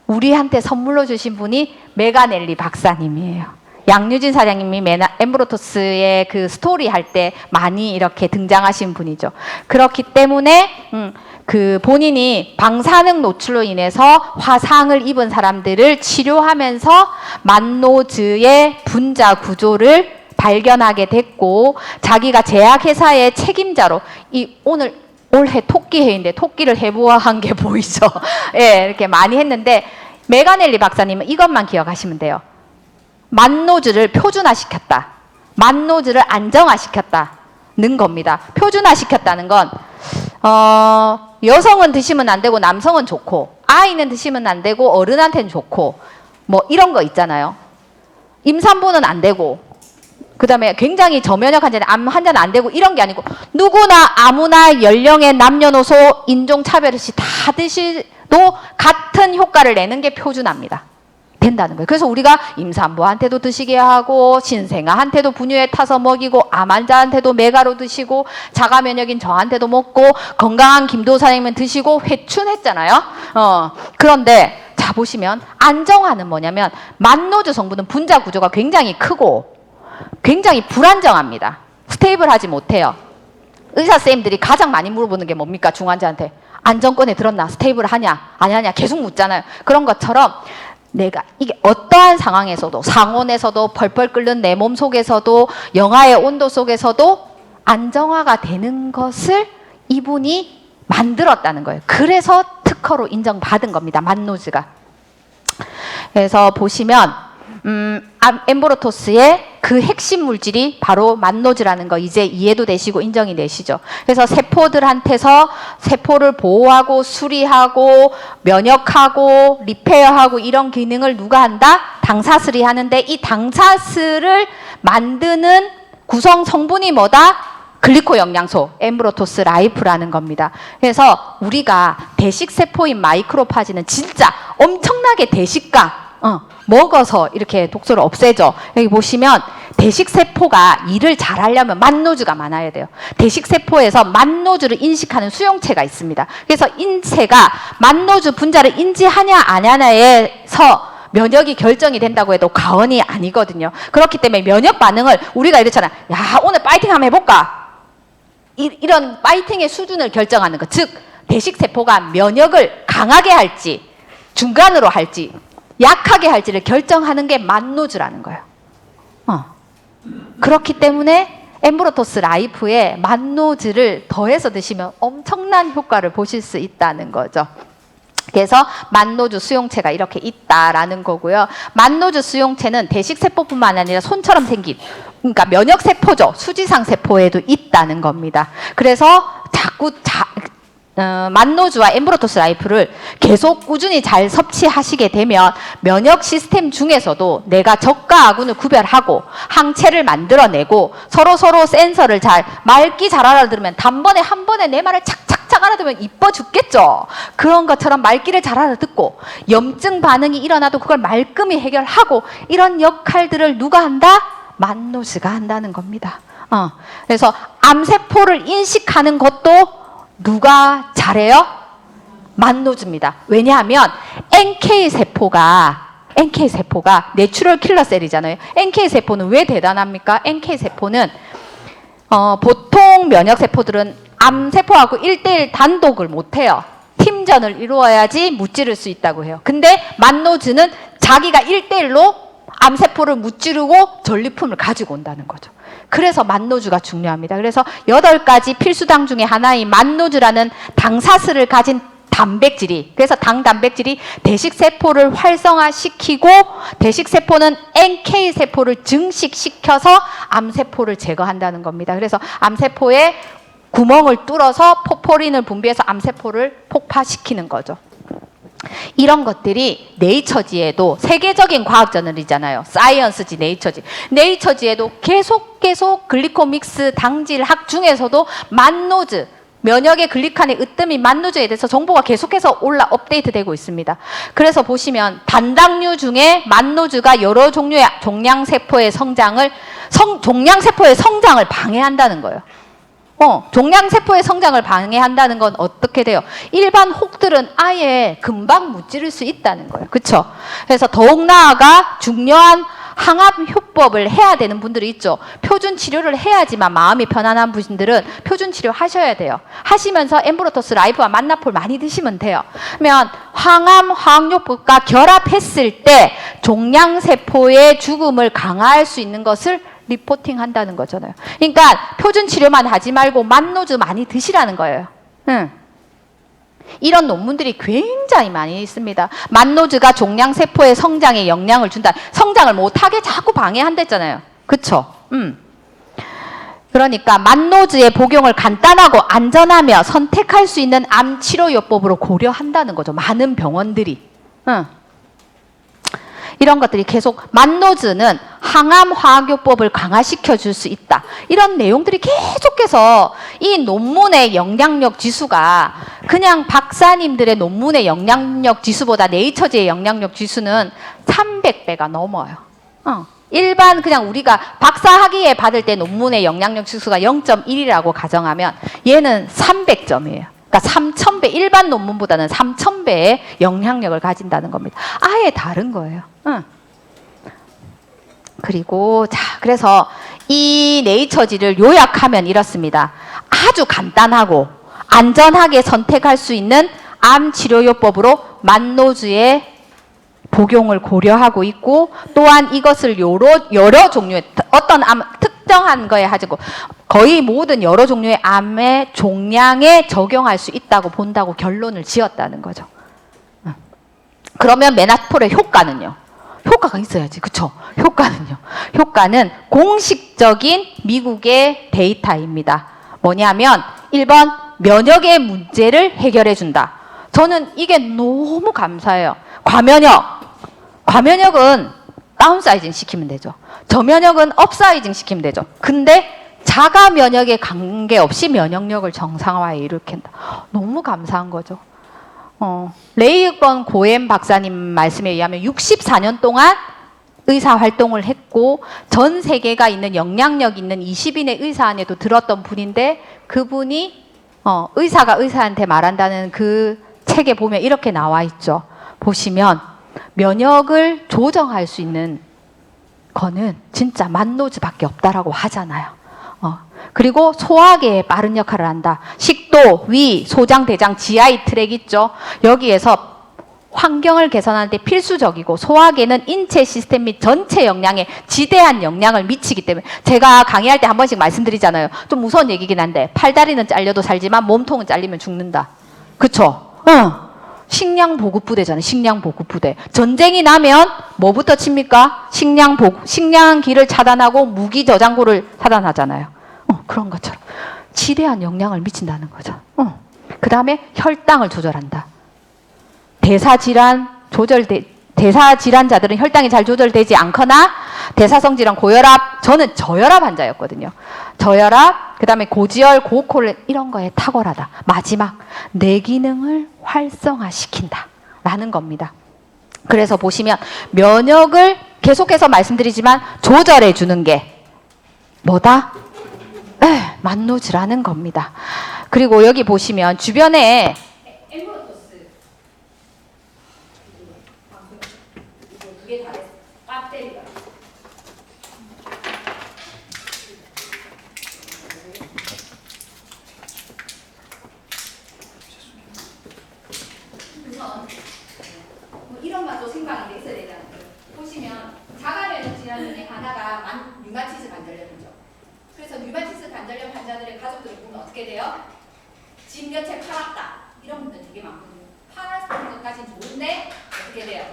Speaker 1: 우리한테 선물로 주신 분이 메가넬리 박사님이에요. 양유진 사장님이 엠브로토스의 그 스토리 할 때 많이 이렇게 등장하신 분이죠. 그렇기 때문에 그 본인이 방사능 노출로 인해서 화상을 입은 사람들을 치료하면서 만노즈의 분자 구조를 발견하게 됐고, 자기가 제약회사의 책임자로 올해 토끼해인데 토끼를 해부한 게 보이죠. 예, 이렇게 많이 했는데 메가넬리 박사님은 이것만 기억하시면 돼요. 만노즈를 표준화시켰다. 만노즈를 안정화시켰다는 겁니다. 표준화시켰다는 건 여성은 드시면 안 되고 남성은 좋고, 아이는 드시면 안 되고 어른한테는 좋고, 뭐 이런 거 있잖아요. 임산부는 안 되고, 그 다음에 굉장히 저면역 환자는 암 환자는 안 되고, 이런 게 아니고 누구나 아무나 연령의 남녀노소 인종차별 없이 다 드시도 같은 효과를 내는 게 표준화입니다. 된다는 거예요. 그래서 우리가 임산부한테도 드시게 하고, 신생아한테도 분유에 타서 먹이고, 암 환자한테도 메가로 드시고, 자가 면역인 저한테도 먹고, 건강한 김도사님은 드시고 회춘했잖아요. 그런데 자 보시면 안정화는 뭐냐면 만노즈 성분은 분자 구조가 굉장히 크고 굉장히 불안정합니다. 스테이블하지 못해요. 의사 선생님들이 가장 많이 물어보는 게 뭡니까? 중환자한테 안정권에 들었나? 스테이블하냐? 안 하냐? 계속 묻잖아요. 그런 것처럼 내가 이게 어떠한 상황에서도, 상온에서도, 펄펄 끓는 내 몸 속에서도, 영하의 온도 속에서도 안정화가 되는 것을 이분이 만들었다는 거예요. 그래서 특허로 인정받은 겁니다. 만노즈가. 그래서 보시면 엠브로토스의 그 핵심 물질이 바로 만노즈라는 거 이제 이해도 되시고 인정이 되시죠. 그래서 세포들한테서 세포를 보호하고 수리하고 면역하고 리페어하고 이런 기능을 누가 한다? 당사슬이 하는데, 이 당사슬을 만드는 구성 성분이 뭐다? 글리코 영양소, 엠브로토스 라이프라는 겁니다. 그래서 우리가 대식세포인 마이크로파지는 진짜 엄청나게 대식가 먹어서 이렇게 독소를 없애죠. 여기 보시면 대식세포가 일을 잘 하려면 만노즈가 많아야 돼요. 대식세포에서 만노즈를 인식하는 수용체가 있습니다. 그래서 인체가 만노즈 분자를 인지하냐 안 하냐에서 면역이 결정이 된다고 해도 과언이 아니거든요. 그렇기 때문에 면역 반응을 우리가 이렇잖아. 야, 오늘 파이팅 한번 해볼까? 이런 파이팅의 수준을 결정하는 것. 즉 대식세포가 면역을 강하게 할지 중간으로 할지 약하게 할지를 결정하는 게 만노즈라는 거예요. 그렇기 때문에 엠브로토스 라이프에 만노즈를 더해서 드시면 엄청난 효과를 보실 수 있다는 거죠. 그래서 만노즈 수용체가 이렇게 있다라는 거고요. 만노즈 수용체는 대식세포뿐만 아니라 손처럼 생긴, 그러니까 면역세포죠. 수지상 세포에도 있다는 겁니다. 그래서 자꾸 만노즈와 엠브로토스 라이프를 계속 꾸준히 잘 섭취하시게 되면 면역 시스템 중에서도 내가 적과 아군을 구별하고 항체를 만들어내고 서로 센서를 말기 잘 알아들으면 단번에 한 번에 내 말을 착착착 알아들으면 이뻐 죽겠죠. 그런 것처럼 말기를 잘 알아듣고 염증 반응이 일어나도 그걸 말끔히 해결하고 이런 역할들을 누가 한다? 만노즈가 한다는 겁니다. 그래서 암세포를 인식하는 것도 누가 잘해요? 만노즈입니다. 왜냐하면 NK세포가 내추럴 킬러 셀이잖아요. NK세포는 왜 대단합니까? NK세포는 보통 면역세포들은 암세포하고 1대1 단독을 못해요. 팀전을 이루어야지 무찌를 수 있다고 해요. 근데 만노즈는 자기가 1대1로 암세포를 무찌르고 전리품을 가지고 온다는 거죠. 그래서 만노즈가 중요합니다. 그래서 8가지 필수당 중에 하나인 만노즈라는 당사슬을 가진 단백질이, 그래서 당단백질이 대식세포를 활성화시키고 대식세포는 NK세포를 증식시켜서 암세포를 제거한다는 겁니다. 그래서 암세포에 구멍을 뚫어서 포포린을 분비해서 암세포를 폭파시키는 거죠. 이런 것들이 네이처지에도 세계적인 과학 저널이잖아요. 사이언스지, 네이처지. 네이처지에도 계속 글리코믹스 당질학 중에서도 만노즈, 면역의 글리칸의 으뜸인 만노즈에 대해서 정보가 계속해서 업데이트되고 있습니다. 그래서 보시면 단당류 중에 만노즈가 여러 종류의 종양세포의 성장을 방해한다는 거예요. 종양세포의 성장을 방해한다는 건 어떻게 돼요? 일반 혹들은 아예 금방 무찌를 수 있다는 거예요. 그렇죠? 그래서 더욱 나아가 중요한 항암요법을 해야 되는 분들이 있죠. 표준 치료를 해야지만 마음이 편안한 분들은 표준 치료 하셔야 돼요. 하시면서 엠브로토스 라이프와 만나폴 많이 드시면 돼요. 그러면 화학요법과 결합했을 때 종양세포의 죽음을 강화할 수 있는 것을 리포팅 한다는 거잖아요. 그러니까 표준 치료만 하지 말고 만노즈 많이 드시라는 거예요. 이런 논문들이 굉장히 많이 있습니다. 만노즈가 종양세포의 성장에 영향을 준다. 성장을 못하게 자꾸 방해한댔잖아요. 그쵸? 그러니까 만노즈의 복용을 간단하고 안전하며 선택할 수 있는 암치료요법으로 고려한다는 거죠. 많은 병원들이. 이런 것들이 계속 만노즈는 항암화학요법을 강화시켜 줄 수 있다. 이런 내용들이 계속해서 이 논문의 영향력 지수가 그냥 박사님들의 논문의 영향력 지수보다 네이처지의 영향력 지수는 300배가 넘어요. 일반 그냥 우리가 박사학위에 받을 때 논문의 영향력 지수가 0.1이라고 가정하면 얘는 300점이에요. 그러니까 3000배, 일반 논문보다는 3000배의 영향력을 가진다는 겁니다. 아예 다른 거예요. 그리고 그래서 이 네이처지를 요약하면 이렇습니다. 아주 간단하고 안전하게 선택할 수 있는 암 치료요법으로 만노즈의 복용을 고려하고 있고, 또한 이것을 여러 종류의 어떤 암 특정한 거에 하고 거의 모든 여러 종류의 암의 종양에 적용할 수 있다고 본다고 결론을 지었다는 거죠. 그러면 메나폴의 효과는요? 효과가 있어야지. 그쵸? 효과는 공식적인 미국의 데이터입니다. 뭐냐면 1번 면역의 문제를 해결해 준다. 저는 이게 너무 감사해요. 과면역은 다운사이징 시키면 되죠. 저면역은 업사이징 시키면 되죠. 근데 자가 면역에 관계없이 면역력을 정상화에 일으킨다. 너무 감사한 거죠. 레이건 고엠 박사님 말씀에 의하면 64년 동안 의사 활동을 했고 전 세계가 있는 영향력 있는 20인의 의사 안에도 들었던 분인데, 그분이 의사가 의사한테 말한다는 그 책에 보면 이렇게 나와 있죠. 보시면 면역을 조정할 수 있는 거는 진짜 만노즈밖에 없다라고 하잖아요. 그리고 소화계에 빠른 역할을 한다. 식도, 위, 소장, 대장, GI 트랙 있죠. 여기에서 환경을 개선하는 데 필수적이고 소화계는 인체 시스템 및 전체 영양에 지대한 영향을 미치기 때문에 제가 강의할 때 한 번씩 말씀드리잖아요. 좀 무서운 얘기긴 한데 팔다리는 잘려도 살지만 몸통은 잘리면 죽는다. 그쵸? 식량 보급부대잖아요. 식량 보급부대. 전쟁이 나면 뭐부터 칩니까? 식량기를 차단하고 무기 저장고를 차단하잖아요. 그런 것처럼 지대한 영향을 미친다는 거죠. 그 다음에 혈당을 조절한다. 대사질환자들은 혈당이 잘 조절되지 않거나 대사성질환, 고혈압, 저는 저혈압 환자였거든요. 저혈압, 그 다음에 고지혈, 고콜레 이런 거에 탁월하다. 마지막, 뇌 기능을 활성화시킨다 라는 겁니다. 그래서 보시면 면역을 계속해서 말씀드리지만 조절해 주는 게 뭐다? 만노즈라는 겁니다. 그리고 여기 보시면 주변에 이런 맛도 생각이 있어야 되잖아요. 보시면 자가면역 질환 중에 하나가 류마티스 관절염이죠. 그래서 류마티스 관절염 환자들의 가족들을 보면 어떻게 돼요? 집 며칠 팔았다. 이런 분들 되게 많거든요. 팔았던 것까지는 좋은데 어떻게 돼요?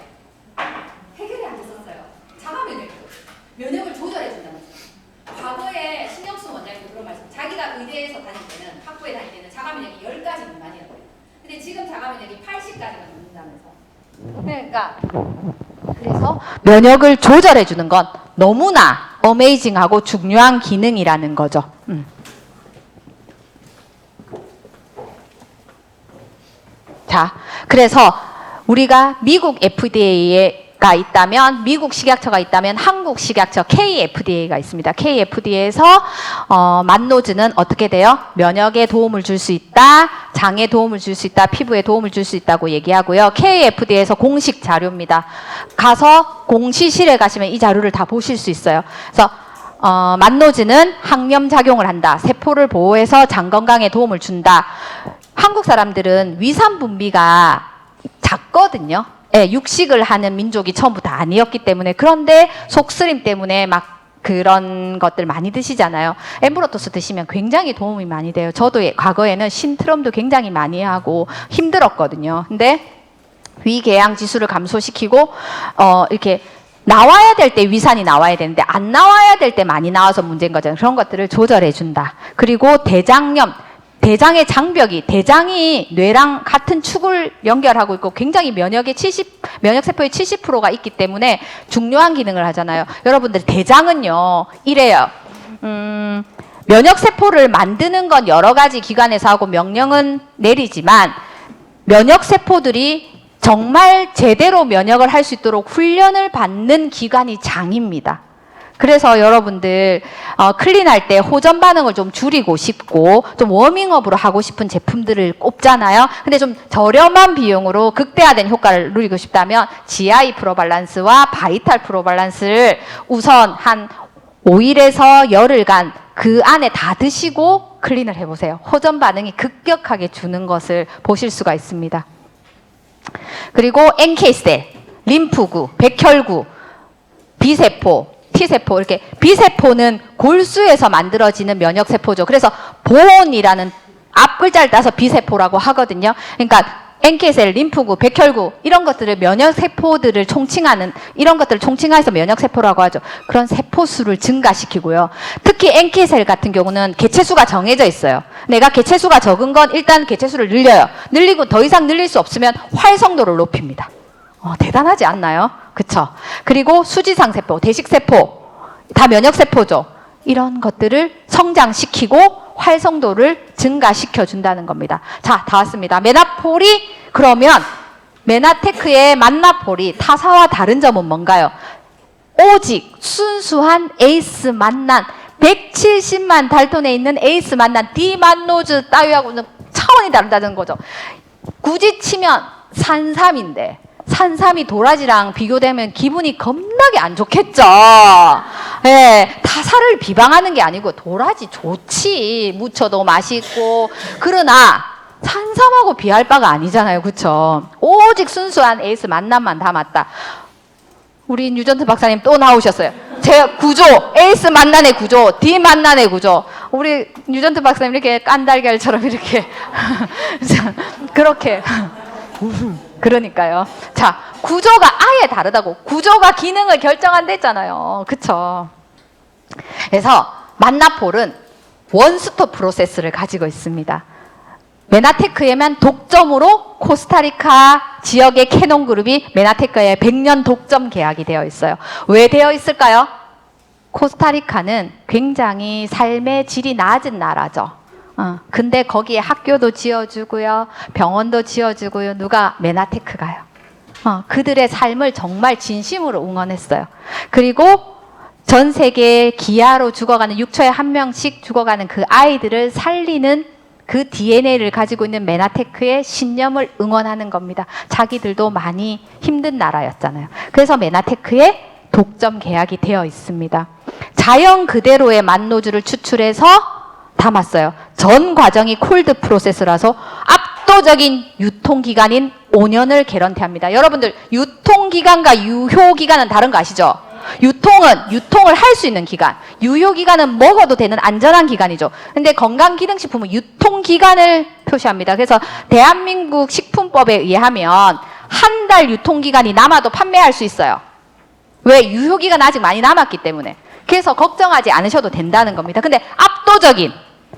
Speaker 1: 해결이 안 됐었어요. 자가면역이죠. 면역을 조절해준다는 거죠. 과거에 신영수 원장님도 그런 말씀. 자기가 의대에서 다닐 때는 학부에 다닐 때는 자가면역이 10가지 미만이었대요. 근데 지금 자가면역이 80가지가 넘는다면서. 그러니까 그래서 면역을 조절해 주는 건 너무나 어메이징하고 중요한 기능이라는 거죠. 자, 그래서 우리가 미국 FDA가 있다면, 미국 식약처가 있다면 한국 식약처 KFDA가 있습니다. KFDA에서 만노즈는 어떻게 돼요? 면역에 도움을 줄 수 있다, 장에 도움을 줄 수 있다, 피부에 도움을 줄 수 있다고 얘기하고요. KFDA에서 공식 자료입니다. 가서 공시실에 가시면 이 자료를 다 보실 수 있어요. 그래서 만노즈는 항염 작용을 한다. 세포를 보호해서 장 건강에 도움을 준다. 한국 사람들은 위산 분비가 작거든요. 예, 육식을 하는 민족이 처음부터 아니었기 때문에. 그런데 속쓰림 때문에 막 그런 것들 많이 드시잖아요. 엠브로토스 드시면 굉장히 도움이 많이 돼요. 저도 과거에는 신트롬도 굉장히 많이 하고 힘들었거든요. 근데 위궤양 지수를 감소시키고 이렇게 나와야 될 때 위산이 나와야 되는데 안 나와야 될 때 많이 나와서 문제인 거잖아요. 그런 것들을 조절해 준다. 그리고 대장염, 대장의 장벽이, 대장이 뇌랑 같은 축을 연결하고 있고 굉장히 면역세포의 70%가 있기 때문에 중요한 기능을 하잖아요. 여러분들 대장은요 이래요. 면역세포를 만드는 건 여러 가지 기관에서 하고 명령은 내리지만 면역세포들이 정말 제대로 면역을 할 수 있도록 훈련을 받는 기관이 장입니다. 그래서 여러분들 클린할 때 호전 반응을 좀 줄이고 싶고 좀 워밍업으로 하고 싶은 제품들을 꼽잖아요. 근데 좀 저렴한 비용으로 극대화된 효과를 누리고 싶다면 GI 프로발란스와 바이탈 프로발란스를 우선 한 5일에서 열흘간 그 안에 다 드시고 클린을 해보세요. 호전 반응이 급격하게 주는 것을 보실 수가 있습니다. 그리고 NK셀, 림프구, 백혈구, B세포, T세포, 이렇게 B세포는 골수에서 만들어지는 면역세포죠. 그래서 본이라는 앞글자를 따서 B세포라고 하거든요. 그러니까 NK셀, 림프구, 백혈구 이런 것들을 면역세포들을 총칭하는, 이런 것들을 총칭해서 면역세포라고 하죠. 그런 세포수를 증가시키고요. 특히 NK셀 같은 경우는 개체수가 정해져 있어요. 내가 개체수가 적은 건 일단 개체수를 늘려요. 늘리고 더 이상 늘릴 수 없으면 활성도를 높입니다. 대단하지 않나요? 그쵸? 그리고 수지상세포, 대식세포, 다 면역세포죠. 이런 것들을 성장시키고 활성도를 증가시켜 준다는 겁니다. 자, 다 왔습니다. 메나폴이, 그러면 메나테크의 만나폴이 타사와 다른 점은 뭔가요? 오직 순수한 에이스 만난, 170만 달톤에 있는 에이스 만난 디만노즈 따위하고는 차원이 다르다는 거죠. 굳이 치면 산삼인데 산삼이 도라지랑 비교되면 기분이 겁나게 안 좋겠죠. 예, 타사를 비방하는 게 아니고 도라지 좋지. 무쳐도 맛있고. 그러나 산삼하고 비할 바가 아니잖아요. 그쵸? 오직 순수한 에이스 만남만 담았다. 우리 유전트 박사님 또 나오셨어요. 제 구조, 에이스 만난의 구조, D 만난의 구조. 우리 유전트 박사님 이렇게 깐달걀처럼 이렇게 그렇게 그러니까요. 자, 구조가 아예 다르다고. 구조가 기능을 결정한댔잖아요. 그쵸? 그래서 만나폴은 원스톱 프로세스를 가지고 있습니다. 메나테크에만 독점으로 코스타리카 지역의 캐논 그룹이 메나테크에 100년 독점 계약이 되어 있어요. 왜 되어 있을까요? 코스타리카는 굉장히 삶의 질이 낮은 나라죠. 근데 거기에 학교도 지어주고요, 병원도 지어주고요. 누가? 메나테크가요. 그들의 삶을 정말 진심으로 응원했어요. 그리고 전 세계 기아로 죽어가는 6초에 한 명씩 죽어가는 그 아이들을 살리는 그 DNA를 가지고 있는 메나테크의 신념을 응원하는 겁니다. 자기들도 많이 힘든 나라였잖아요. 그래서 메나테크의 독점 계약이 되어 있습니다. 자연 그대로의 만노주를 추출해서 담았어요. 전 과정이 콜드 프로세스라서 압도적인 유통기간인 5년을 개런티합니다. 여러분들 유통기간과 유효기간은 다른 거 아시죠? 유통은 유통을 할 수 있는 기간, 유효기간은 먹어도 되는 안전한 기간이죠. 근데 건강기능식품은 유통기간을 표시합니다. 그래서 대한민국 식품법에 의하면 한 달 유통기간이 남아도 판매할 수 있어요. 왜? 유효기간 아직 많이 남았기 때문에. 그래서 걱정하지 않으셔도 된다는 겁니다. 근데 압도적인,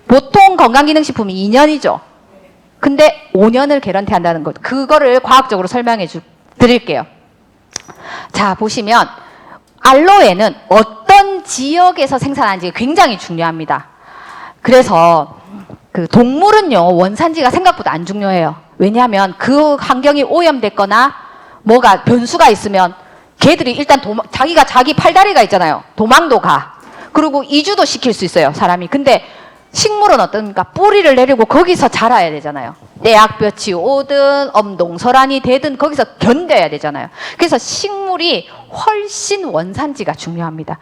Speaker 1: 보통 건강기능식품이 2년이죠. 근데 5년을 개런티한다는 것, 그거를 과학적으로 설명해 드릴게요. 자, 보시면 알로에는 어떤 지역에서 생산하는지 굉장히 중요합니다. 그래서 그 동물은요, 원산지가 생각보다 안 중요해요. 왜냐하면 그 환경이 오염됐거나 뭐가 변수가 있으면 걔들이 일단 자기가 자기 팔다리가 있잖아요. 도망도 가. 그리고 이주도 시킬 수 있어요, 사람이. 근데 식물은 어떤가? 뿌리를 내리고 거기서 자라야 되잖아요. 떼약볕이 오든 엄동설한이 되든 거기서 견뎌야 되잖아요. 그래서 식물이 훨씬 원산지가 중요합니다.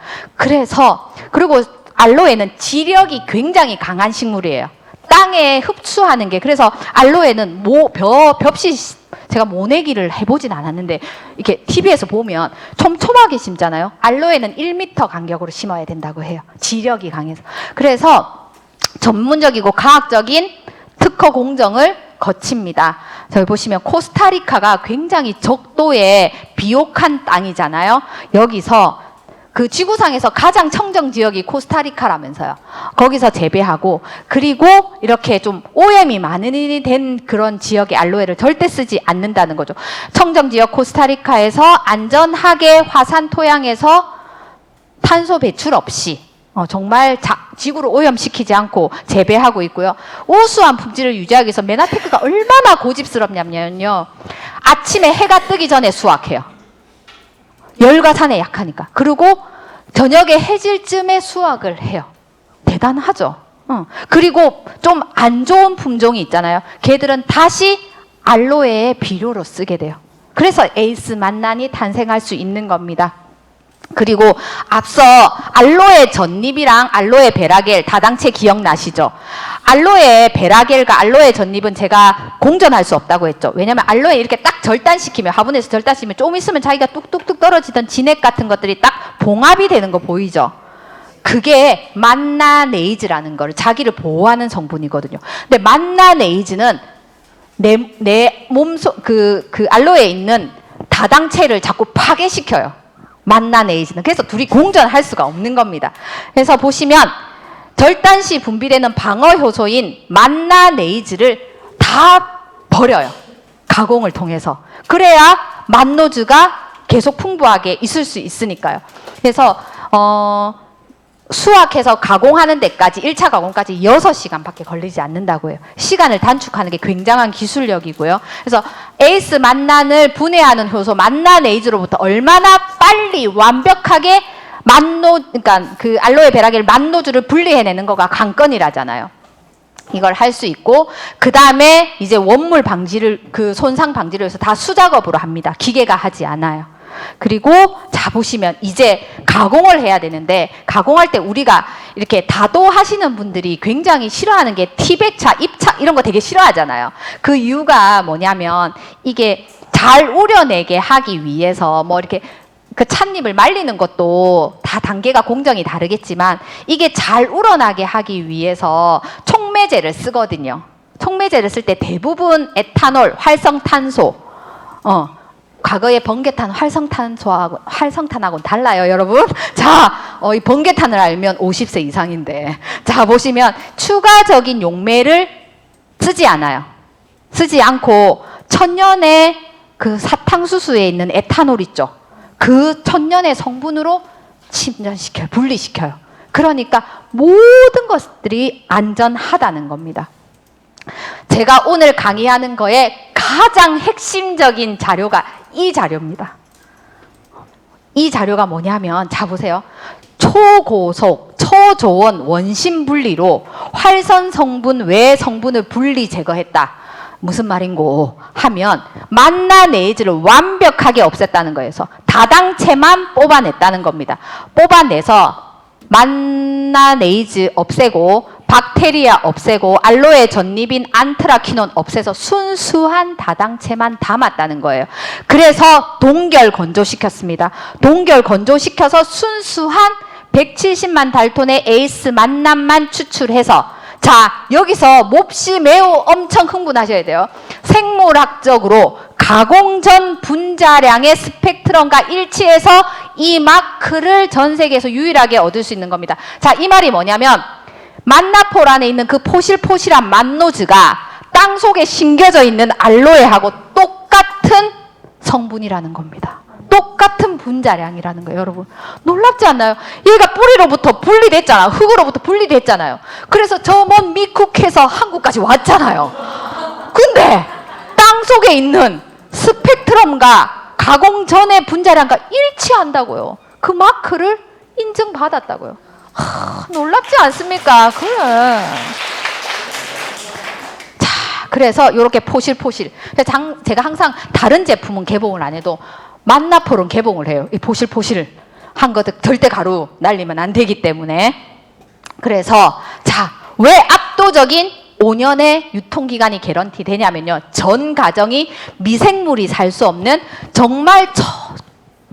Speaker 1: 그리고 알로에는 지력이 굉장히 강한 식물이에요. 땅에 흡수하는 게, 그래서 알로에는 벽시, 제가 모내기를 해보진 않았는데 이렇게 TV에서 보면 촘촘하게 심잖아요. 알로에는 1m 간격으로 심어야 된다고 해요. 지력이 강해서. 그래서 전문적이고 과학적인 특허 공정을 거칩니다. 저기 보시면 코스타리카가 굉장히 적도의 비옥한 땅이잖아요. 여기서 그 지구상에서 가장 청정 지역이 코스타리카라면서요. 거기서 재배하고, 그리고 이렇게 좀 오염이 많이 된 그런 지역의 알로에를 절대 쓰지 않는다는 거죠. 청정 지역 코스타리카에서 안전하게 화산 토양에서 탄소 배출 없이 정말 지구를 오염시키지 않고 재배하고 있고요. 우수한 품질을 유지하기 위해서 메나테크가 얼마나 고집스럽냐면요. 아침에 해가 뜨기 전에 수확해요. 열과 산에 약하니까. 그리고 저녁에 해질 쯤에 수확을 해요. 대단하죠. 그리고 좀 안 좋은 품종이 있잖아요. 걔들은 다시 알로에의 비료로 쓰게 돼요. 그래서 에이스 만난이 탄생할 수 있는 겁니다. 그리고 앞서 알로에 전잎이랑 알로에 베라겔 다당체 기억나시죠? 알로에 베라겔과 알로에 전잎은 제가 공존할 수 없다고 했죠. 왜냐면 알로에 이렇게 딱 절단시키면, 화분에서 절단시키면 좀 있으면 자기가 뚝뚝뚝 떨어지던 진액 같은 것들이 딱 봉합이 되는 거 보이죠? 그게 만나네이즈라는 거를, 자기를 보호하는 성분이거든요. 근데 만나네이즈는 내 몸속 그 알로에에 있는 다당체를 자꾸 파괴시켜요. 만나네이즈는. 그래서 둘이 공존할 수가 없는 겁니다. 그래서 보시면 절단 시 분비되는 방어 효소인 만나네이즈를 다 버려요. 가공을 통해서. 그래야 만노주가 계속 풍부하게 있을 수 있으니까요. 그래서 수확해서 가공하는 데까지, 1차 가공까지 6시간밖에 걸리지 않는다고 해요. 시간을 단축하는 게 굉장한 기술력이고요. 그래서 에이스 만난을 분해하는 효소 만나네이즈로부터 얼마나 빨리 완벽하게 그러니까 그 알로에 베라겔 만노주를 분리해내는 거가 관건이라잖아요. 이걸 할 수 있고, 그 다음에 이제 원물 방지를, 그 손상 방지를 위해서 다 수작업으로 합니다. 기계가 하지 않아요. 그리고 자 보시면 이제 가공을 해야 되는데, 가공할 때 우리가 이렇게 다도하시는 분들이 굉장히 싫어하는 게 티백차, 입차 이런 거 되게 싫어하잖아요. 그 이유가 뭐냐면 이게 잘 우려내게 하기 위해서 뭐 이렇게 그 찻잎을 말리는 것도 다 단계가 공정이 다르겠지만 이게 잘 우러나게 하기 위해서 촉매제를 쓰거든요. 촉매제를 쓸 때 대부분 에탄올, 활성탄소, 과거에 번개탄, 활성탄하고는 달라요, 여러분. 자, 이 번개탄을 알면 50세 이상인데. 자, 보시면 추가적인 용매를 쓰지 않아요. 쓰지 않고 천년의 그 사탕수수에 있는 에탄올 있죠. 그 천년의 성분으로 침전시켜요. 분리시켜요. 그러니까 모든 것들이 안전하다는 겁니다. 제가 오늘 강의하는 거에 가장 핵심적인 자료가 이 자료입니다. 이 자료가 뭐냐면 자 보세요. 초고속, 초저온 원심 분리로 활선 성분, 외 성분을 분리 제거했다. 무슨 말인고 하면 만나네이즈를 완벽하게 없앴다는 거예요. 그래서 다당체만 뽑아냈다는 겁니다. 뽑아내서 만나네이즈 없애고 박테리아 없애고 알로에 전립인 안트라키논 없애서 순수한 다당체만 담았다는 거예요. 그래서 동결 건조시켰습니다. 동결 건조시켜서 순수한 170만 달톤의 에이스 만남만 추출해서 자, 여기서 몹시 매우 엄청 흥분하셔야 돼요. 생물학적으로 가공 전 분자량의 스펙트럼과 일치해서 이 마크를 전 세계에서 유일하게 얻을 수 있는 겁니다. 자, 이 말이 뭐냐면 만나폴 안에 있는 그 포실포실한 만노즈가 땅 속에 심겨져 있는 알로에하고 똑같은 성분이라는 겁니다. 똑같은 분자량이라는 거예요, 여러분. 놀랍지 않나요? 얘가 뿌리로부터 분리됐잖아요. 흙으로부터 분리됐잖아요. 그래서 저 먼 미쿡에서 한국까지 왔잖아요. 근데 땅 속에 있는 스펙트럼과 가공 전의 분자량과 일치한다고요. 그 마크를 인증받았다고요. 놀랍지 않습니까? 그래. 자, 그래서 이렇게 포실포실. 제가 항상 다른 제품은 개봉을 안 해도 만나폴은 개봉을 해요. 이 포실포실 한 것들 절대 가루 날리면 안 되기 때문에. 그래서 자, 왜 압도적인 5년의 유통기간이 개런티 되냐면요. 전 가정이 미생물이 살 수 없는 정말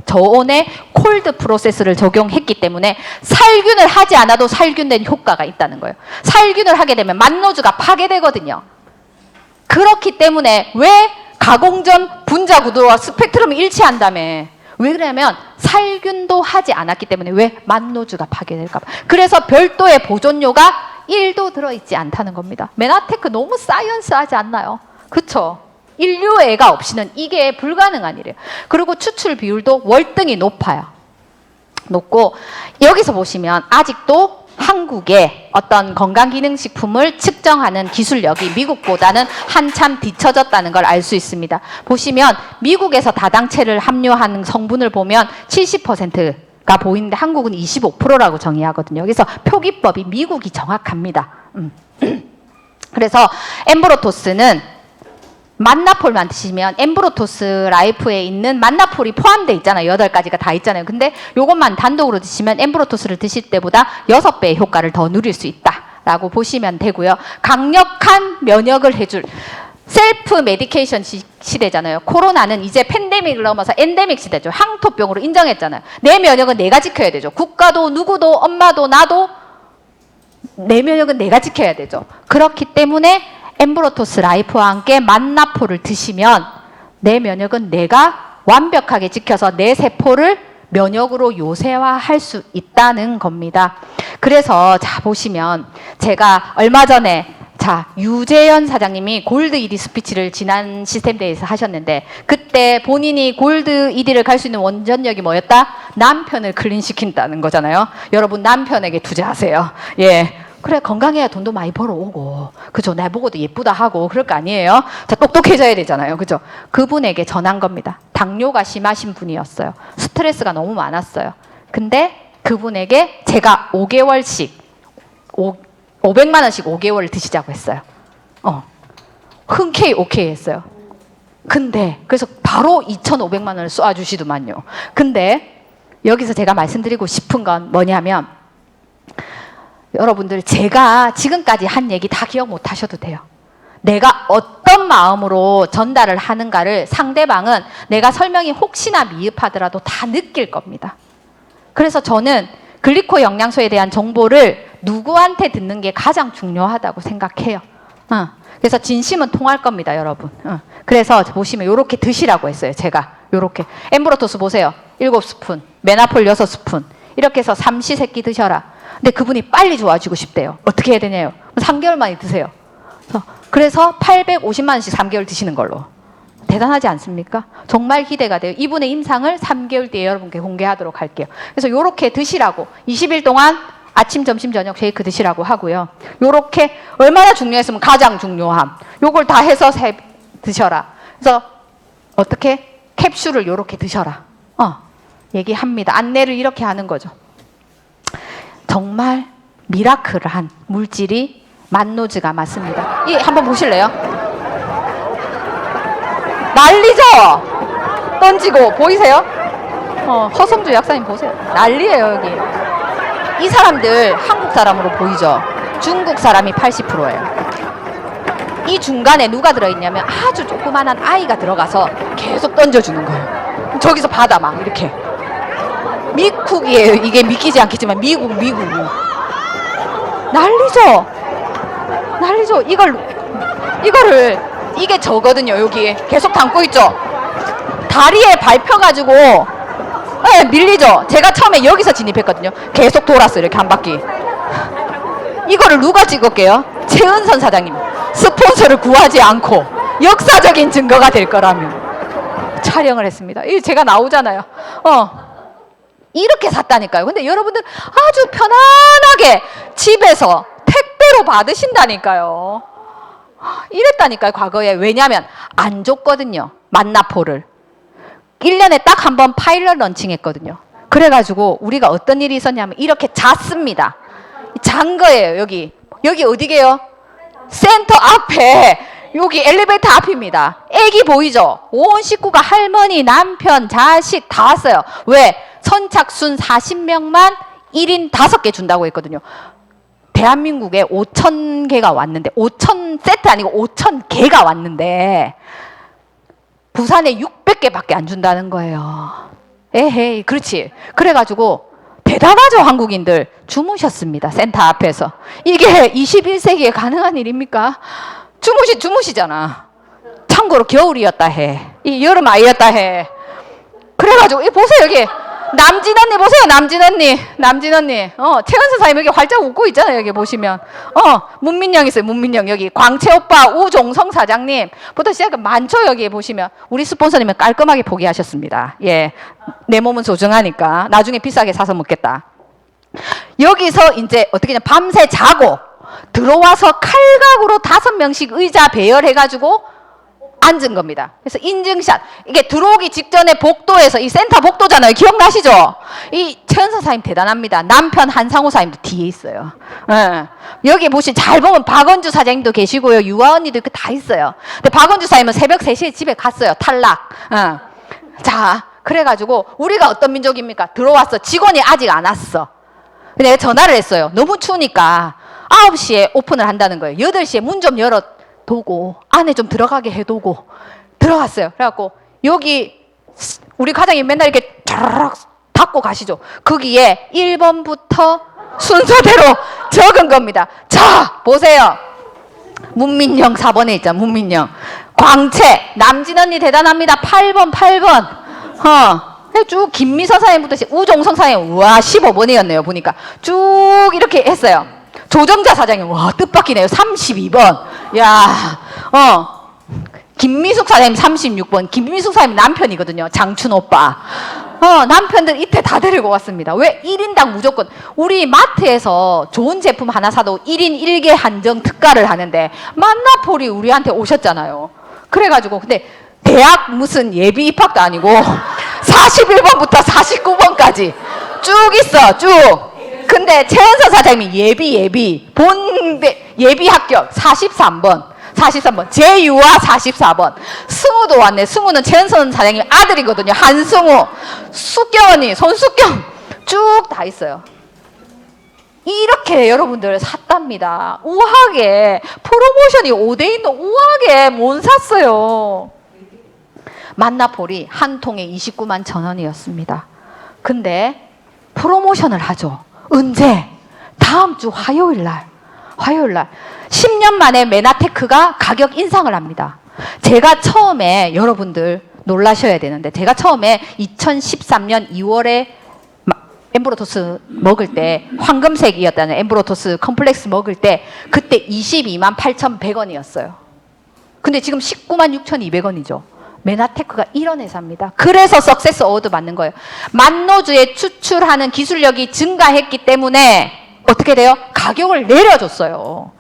Speaker 1: 저온의 콜드 프로세스를 적용했기 때문에 살균을 하지 않아도 살균된 효과가 있다는 거예요. 살균을 하게 되면 만노즈가 파괴되거든요. 그렇기 때문에 왜 가공 전 분자 구도와 스펙트럼이 일치한다며. 왜 그러냐면 살균도 하지 않았기 때문에 왜 만노즈가 파괴될까 봐. 그래서 별도의 보존료가 1도 들어있지 않다는 겁니다. 메나테크 너무 사이언스하지 않나요? 그쵸? 인류애가 없이는 이게 불가능한 일이에요. 그리고 추출 비율도 월등히 높아요. 높고 여기서 보시면 아직도 한국의 어떤 건강기능식품을 측정하는 기술력이 미국보다는 한참 뒤처졌다는 걸 알 수 있습니다. 보시면 미국에서 다당체를 함유하는 성분을 보면 70%가 보이는데 한국은 25%라고 정의하거든요. 그래서 표기법이 미국이 정확합니다. 그래서 엠브로토스는 만나폴만 드시면 엠브로토스 라이프에 있는 만나폴이 포함되어 있잖아요. 8가지가 다 있잖아요. 근데 이것만 단독으로 드시면 엠브로토스를 드실 때보다 6배의 효과를 더 누릴 수 있다라고 보시면 되고요. 강력한 면역을 해줄 셀프 메디케이션 시대잖아요. 코로나는 이제 팬데믹을 넘어서 엔데믹 시대죠. 항토병으로 인정했잖아요. 내 면역은 내가 지켜야 되죠. 국가도 누구도 엄마도 나도 내 면역은 내가 지켜야 되죠. 그렇기 때문에 엠브로토스 라이프와 함께 만나폴을 드시면 내 면역은 내가 완벽하게 지켜서 내 세포를 면역으로 요새화할 수 있다는 겁니다. 그래서 자 보시면 제가 얼마 전에 자 유재현 사장님이 골드 ED 스피치를 지난 시스템대회에서 하셨는데 그때 본인이 골드 ED를 갈 수 있는 원전력이 뭐였다? 남편을 클린시킨다는 거잖아요. 여러분 남편에게 투자하세요. 예. 그래 건강해야 돈도 많이 벌어오고 그죠? 내 보고도 예쁘다 하고 그럴 거 아니에요? 자 똑똑해져야 되잖아요. 그죠? 그분에게 전한 겁니다. 당뇨가 심하신 분이었어요. 스트레스가 너무 많았어요. 근데 그분에게 제가 5개월씩 500만 원씩 5개월을 드시자고 했어요. 흔쾌히 오케이 했어요. 근데 그래서 바로 2,500만 원을 쏘아주시더만요. 근데 여기서 제가 말씀드리고 싶은 건 뭐냐면 여러분들 제가 지금까지 한 얘기 다 기억 못 하셔도 돼요. 내가 어떤 마음으로 전달을 하는가를 상대방은 내가 설명이 혹시나 미흡하더라도 다 느낄 겁니다. 그래서 저는 글리코 영양소에 대한 정보를 누구한테 듣는 게 가장 중요하다고 생각해요. 그래서 진심은 통할 겁니다, 여러분. 그래서 보시면 이렇게 드시라고 했어요, 제가. 요렇게. 엠브로토스 보세요. 7스푼, 메나폴 6스푼. 이렇게 해서 삼시세끼 드셔라. 근데 그분이 빨리 좋아지고 싶대요. 어떻게 해야 되냐요? 3개월 만에 드세요. 그래서 850만 원씩 3개월 드시는 걸로. 대단하지 않습니까? 정말 기대가 돼요. 이분의 임상을 3개월 뒤에 여러분께 공개하도록 할게요. 그래서 요렇게 드시라고 20일 동안 아침, 점심, 저녁 쉐이크 드시라고 하고요. 요렇게 얼마나 중요했으면 가장 중요함. 요걸 다 해서 드셔라. 그래서 어떻게? 캡슐을 요렇게 드셔라. 얘기합니다. 안내를 이렇게 하는 거죠. 정말 미라클한 물질이 만노즈가 맞습니다. 이 한번 보실래요? 난리죠? 던지고 보이세요? 허성주 약사님 보세요. 난리예요 여기. 이 사람들 한국 사람으로 보이죠? 중국 사람이 80%예요. 이 중간에 누가 들어있냐면 아주 조그만한 아이가 들어가서 계속 던져주는 거예요. 저기서 받아 막 이렇게. 미국이에요. 이게 믿기지 않겠지만 미국. 난리죠? 난리죠? 이거를 이게 저거든요. 여기 계속 담고 있죠? 다리에 밟혀가지고 밀리죠? 제가 처음에 여기서 진입했거든요. 계속 돌았어요. 이렇게 한 바퀴. 이거를 누가 찍을게요? 최은선 사장님. 스폰서를 구하지 않고 역사적인 증거가 될 거라면 촬영을 했습니다. 이 제가 나오잖아요. 이렇게 샀다니까요. 근데 여러분들 아주 편안하게 집에서 택배로 받으신다니까요. 이랬다니까요, 과거에. 왜냐면 안 줬거든요, 만나포를. 1년에 딱 한 번 파일럿 런칭했거든요. 그래가지고 우리가 어떤 일이 있었냐면 이렇게 잤습니다. 잔 거예요. 여기 어디게요? 센터 앞에. 여기 엘리베이터 앞입니다. 애기 보이죠? 온 식구가 할머니, 남편, 자식 다 왔어요. 왜? 선착순 40명만 1인 5개 준다고 했거든요. 대한민국에 5,000개가 왔는데 5,000세트 아니고 5,000개가 왔는데 부산에 600개밖에 안 준다는 거예요. 에헤이, 그렇지. 그래가지고 대단하죠, 한국인들. 주무셨습니다, 센터 앞에서. 이게 21세기에 가능한 일입니까? 주무시잖아. 참고로 겨울이었다 해. 이 여름 아이였다 해. 그래가지고 보세요, 여기 남진 언니 보세요. 남진 언니. 최은선 사장님 여기 활짝 웃고 있잖아요. 여기 보시면 문민영 있어요. 문민영. 여기 광채 오빠, 우종성 사장님부터 시작해 많죠. 여기 보시면 우리 스폰서님은 깔끔하게 포기하셨습니다. 예, 내 몸은 소중하니까 나중에 비싸게 사서 먹겠다. 여기서 이제 어떻게 냐 밤새 자고 들어와서 칼각으로 5명씩 의자 배열해가지고 앉은 겁니다. 그래서 인증샷. 이게 들어오기 직전에 복도에서, 이 센터 복도잖아요. 기억나시죠? 이 최은선 사장님 대단합니다. 남편 한상호 사장님도 뒤에 있어요. 여기 잘 보면 박원주 사장님도 계시고요. 유아 언니도 이렇게 다 있어요. 근데 박원주 사장님은 새벽 3시에 집에 갔어요. 탈락. 자, 그래가지고 우리가 어떤 민족입니까? 들어왔어. 직원이 아직 안 왔어. 근데 내가 전화를 했어요. 너무 추우니까 9시에 오픈을 한다는 거예요. 8시에 문 좀 열어두고 안에 좀 들어가게 해두고 들어갔어요. 그래갖고 여기 우리 과장님 맨날 이렇게 쫙 닫고 가시죠. 거기에 1번부터 순서대로 적은 겁니다. 자, 보세요. 문민영 4번에 있잖아. 문민영. 광채. 남진 언니 대단합니다. 8번. 쭉 김미서 사장님부터 우종성 사장님, 우와 15번이었네요. 보니까 쭉 이렇게 했어요. 조정자 사장님, 와 뜻밖이네요. 32번. 야, 김미숙 사장님 36번. 김미숙 사장님 남편이거든요. 장춘 오빠. 남편들 이때 다 데리고 왔습니다. 왜? 1인당 무조건. 우리 마트에서 좋은 제품 하나 사도 1인 1개 한정 특가를 하는데 만나폴이 우리한테 오셨잖아요. 그래가지고 근데 대학 무슨 예비 입학도 아니고 41번부터 49번까지 쭉 있어. 쭉. 근데 최은서 사장님이 예비 예비 합격 43번 제유아 44번. 승우도 왔네. 승우는 최은선 사장님 아들이거든요. 한승우, 숙경 언니, 손숙경 쭉 다 있어요. 이렇게 이렇게 여러분들 샀답니다. 우하게 프로모션이 5대1도 우하게 못 샀어요. 만나폴이 한 통에 29만 1,000원이었습니다. 근데 프로모션을 하죠. 언제? 다음 주 화요일 날 10년 만에 메나테크가 가격 인상을 합니다. 제가 처음에 여러분들 놀라셔야 되는데, 제가 처음에 2013년 2월에 엠브로토스 먹을 때, 황금색이었다는 엠브로토스 컴플렉스 먹을 때 그때 22만 8,100원이었어요. 근데 지금 19만 6,200원이죠. 메나테크가 이런 회사입니다. 그래서 석세스 어워드 받는 거예요. 만노주에 추출하는 기술력이 증가했기 때문에 어떻게 돼요? 가격을 내려줬어요.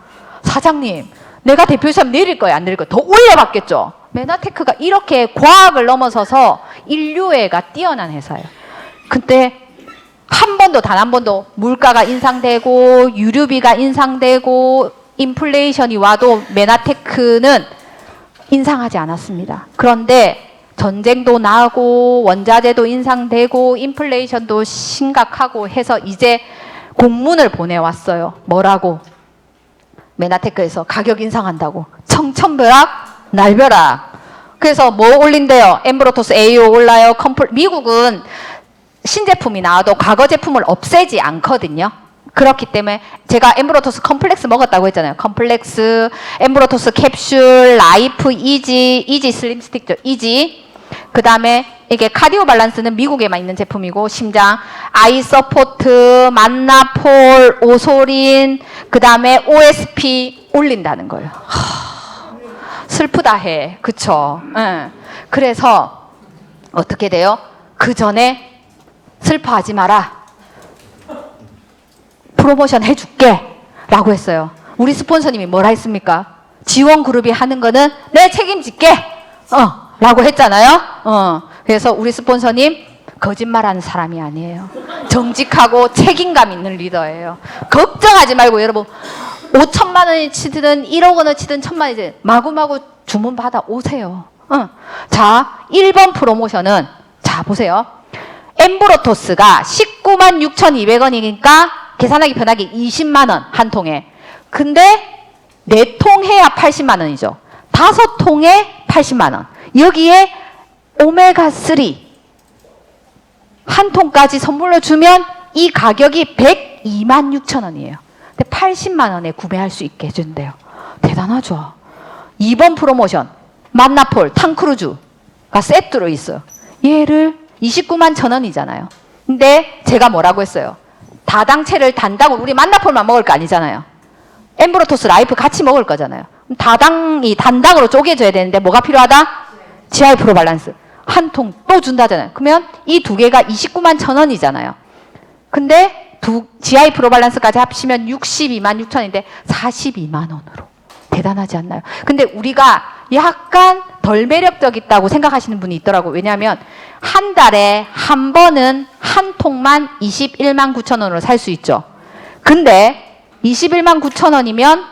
Speaker 1: 사장님, 내가 대표이사면 내릴 거예요? 안 내릴 거예요? 더 올려받겠죠? 메나테크가 이렇게 과학을 넘어서서 인류애가 뛰어난 회사예요. 근데 단 한 번도 물가가 인상되고 유류비가 인상되고 인플레이션이 와도 메나테크는 인상하지 않았습니다. 그런데 전쟁도 나고 원자재도 인상되고 인플레이션도 심각하고 해서 이제 공문을 보내왔어요. 뭐라고? 메나테크에서 가격 인상한다고. 청천벼락 날벼락. 그래서 뭐 올린대요? 엠브로토스 AO 올라요. 미국은 신제품이 나와도 과거 제품을 없애지 않거든요. 그렇기 때문에 제가 엠브로토스 컴플렉스 먹었다고 했잖아요. 컴플렉스, 엠브로토스 캡슐, 라이프 이지 슬림 스틱죠. 이지. 그 다음에 이게 카디오 밸런스는 미국에만 있는 제품이고, 심장, 아이 서포트, 만나폴, 오소린, 그 다음에 OSP 올린다는 거예요. 슬프다 해. 그쵸? 응. 그래서 어떻게 돼요? 그 전에 슬퍼하지 마라. 프로모션 해줄게 라고 했어요. 우리 스폰서님이 뭐라 했습니까? 지원 그룹이 하는 거는 내 책임질게 라고 했잖아요. 그래서 우리 스폰서님 거짓말하는 사람이 아니에요. 정직하고 책임감 있는 리더예요. 걱정하지 말고 여러분 5천만 원이 치든 1억 원을 치든 1,000만 원이든 마구마구 주문 받아 오세요. 자, 1번 프로모션은, 자 보세요. 엠브로토스가 19만 6,200원이니까 계산하기 편하게 20만 원 한 통에. 근데 4통 해야 80만 원이죠. 5통에 80만 원. 여기에 오메가3 한 통까지 선물로 주면 이 가격이 102만 6천 원이에요. 근데 80만 원에 구매할 수 있게 해준대요. 대단하죠. 2번 프로모션, 만나폴 탕크루즈가 세트로 있어요. 얘를 29만 1,000원이잖아요. 근데 제가 뭐라고 했어요? 다당체를 단다고 우리 만나폴만 먹을 거 아니잖아요. 엠브로토스 라이프 같이 먹을 거잖아요. 다당이 단당으로 쪼개져야 되는데 뭐가 필요하다? GI 프로 밸런스. 한 통 또 준다잖아요. 그러면 이 두 개가 29만 1,000원이잖아요. 근데 GI 프로 밸런스까지 합치면 62만 6천인데 42만 원으로. 대단하지 않나요? 근데 우리가 약간 덜 매력적이다고 생각하시는 분이 있더라고요. 왜냐하면 한 달에 한 번은 한 통만 21만 9천 원으로 살 수 있죠. 근데 21만 9천 원이면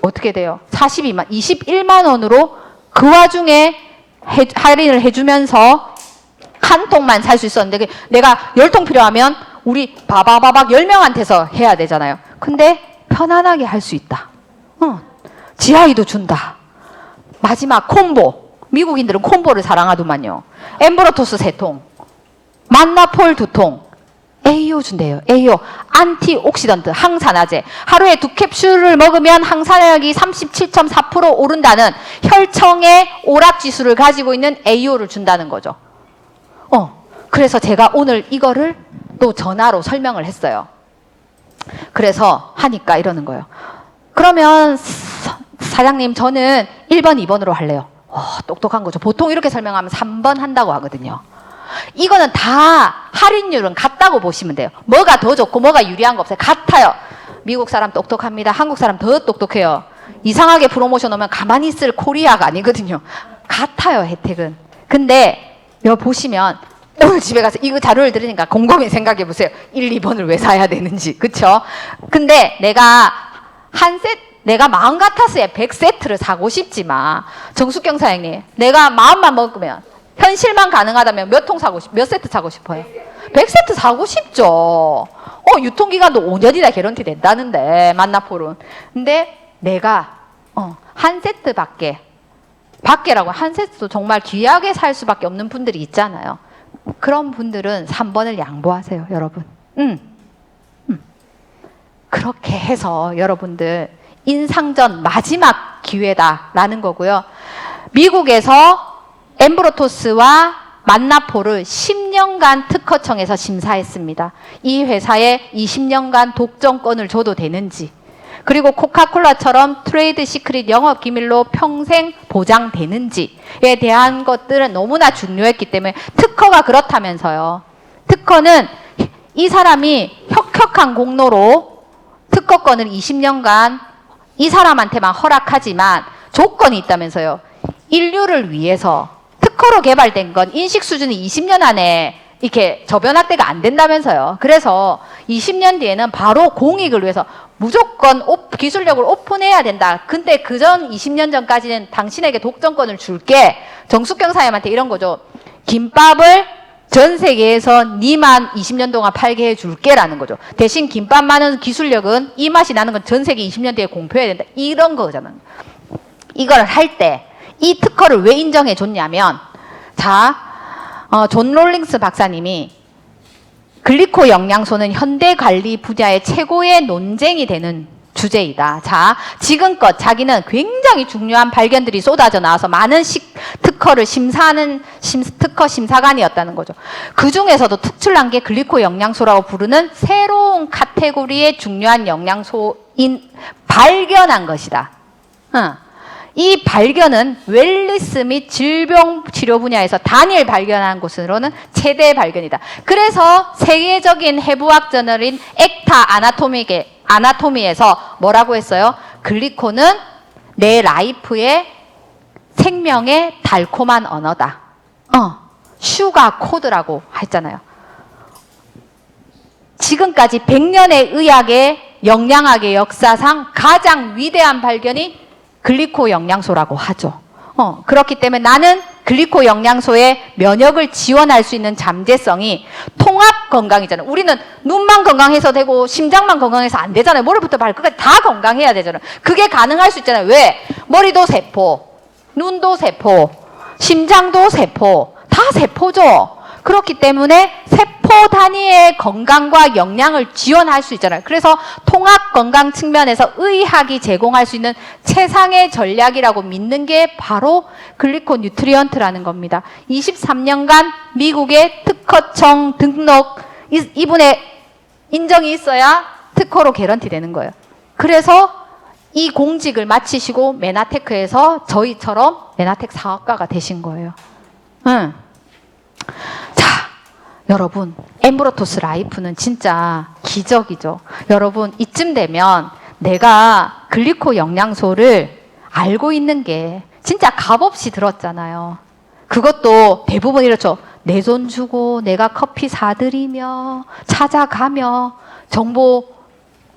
Speaker 1: 어떻게 돼요? 21만 원으로 그 와중에 할인을 해주면서 한 통만 살 수 있었는데, 내가 10통 필요하면 우리 바바바박 10명한테서 해야 되잖아요. 근데 편안하게 할 수 있다. GI도 준다. 마지막 콤보. 미국인들은 콤보를 사랑하더만요. 엠브로토스 3통, 만나폴 2통, AO 준대요. AO, 안티옥시던트, 항산화제. 하루에 2캡슐을 먹으면 항산화력이 37.4% 오른다는 혈청의 오락지수를 가지고 있는 AO를 준다는 거죠. 그래서 제가 오늘 이거를 또 전화로 설명을 했어요. 그래서 하니까 이러는 거예요. 그러면 사장님, 저는 1번, 2번으로 할래요. 똑똑한 거죠. 보통 이렇게 설명하면 3번 한다고 하거든요. 이거는 다 할인율은 같다고 보시면 돼요. 뭐가 더 좋고 뭐가 유리한 거 없어요. 같아요. 미국 사람 똑똑합니다. 한국 사람 더 똑똑해요. 이상하게 프로모션 오면 가만히 있을 코리아가 아니거든요. 같아요, 혜택은. 근데 여기 보시면 오늘 집에 가서 이거 자료를 들으니까 곰곰이 생각해 보세요. 1, 2번을 왜 사야 되는지. 그쵸? 근데 내가 내가 마음 같았어야 100세트를 사고 싶지만, 정숙경 사장님, 내가 마음만 먹으면 현실만 가능하다면 몇 세트 사고 싶어요? 100세트 사고 싶죠. 유통기간도 5년이나 개런티 된다는데, 만나폴은. 근데 내가, 한 밖에라고 한 세트도 정말 귀하게 살 수밖에 없는 분들이 있잖아요. 그런 분들은 3번을 양보하세요, 여러분. 그렇게 해서 여러분들 인상전 마지막 기회다라는 거고요. 미국에서 엠브로토스와 만나폴을 10년간 특허청에서 심사했습니다. 이 회사에 20년간 독점권을 줘도 되는지, 그리고 코카콜라처럼 트레이드 시크릿 영업 기밀로 평생 보장되는지에 대한 것들은 너무나 중요했기 때문에 특허가 그렇다면서요. 특허는 이 사람이 혁혁한 공로로 특허권을 20년간 이 사람한테만 허락하지만 조건이 있다면서요. 인류를 위해서 특허로 개발된 건 인식 수준이 20년 안에 이렇게 저변 확대가 안 된다면서요. 그래서 20년 뒤에는 바로 공익을 위해서 무조건 기술력을 오픈해야 된다. 근데 그전 20년 전까지는 당신에게 독점권을 줄게. 정숙경 사장님한테 이런 거죠. 김밥을 전 세계에서 니만 20년 동안 팔게 해줄게라는 거죠. 대신 김밥 많은 기술력은 이 맛이 나는 건 전 세계 20년 뒤에 공표해야 된다. 이런 거잖아요. 이걸 할 때 이 특허를 왜 인정해 줬냐면, 자, 존 롤링스 박사님이 글리코 영양소는 현대 관리 분야의 최고의 논쟁이 되는 주제이다. 자, 지금껏 자기는 굉장히 중요한 발견들이 쏟아져 나와서 많은 특허를 심사하는 특허 심사관이었다는 거죠. 그 중에서도 특출난 게 글리코 영양소라고 부르는 새로운 카테고리의 중요한 영양소인 발견한 것이다. 이 발견은 웰리스 및 질병 치료 분야에서 단일 발견한 것으로는 최대 발견이다. 그래서 세계적인 해부학 저널인 액타 아나토미에서 뭐라고 했어요? 글리코는 내 라이프의 생명의 달콤한 언어다. 슈가 코드라고 했잖아요. 지금까지 100년의 의학의 영양학의 역사상 가장 위대한 발견이 글리코 영양소라고 하죠. 그렇기 때문에 나는 글리코 영양소의 면역을 지원할 수 있는 잠재성이 통합 건강이잖아요. 우리는 눈만 건강해서 되고 심장만 건강해서 안 되잖아요. 머리부터 발끝까지 다 건강해야 되잖아요. 그게 가능할 수 있잖아요. 왜? 머리도 세포, 눈도 세포, 심장도 세포, 다 세포죠. 그렇기 때문에 세포 단위의 건강과 영양을 지원할 수 있잖아요. 그래서 통합 건강 측면에서 의학이 제공할 수 있는 최상의 전략이라고 믿는 게 바로 글리코 뉴트리언트라는 겁니다. 23년간 미국의 특허청 등록, 이분의 인정이 있어야 특허로 개런티 되는 거예요. 그래서 이 공직을 마치시고 메나테크에서 저희처럼 메나텍 사업가가 되신 거예요. 자, 여러분, 엠브로토스 라이프는 진짜 기적이죠. 여러분, 이쯤 되면 내가 글리코 영양소를 알고 있는 게 진짜 값없이 들었잖아요. 그것도 대부분 이렇죠. 내 돈 주고 내가 커피 사드리며 찾아가며 정보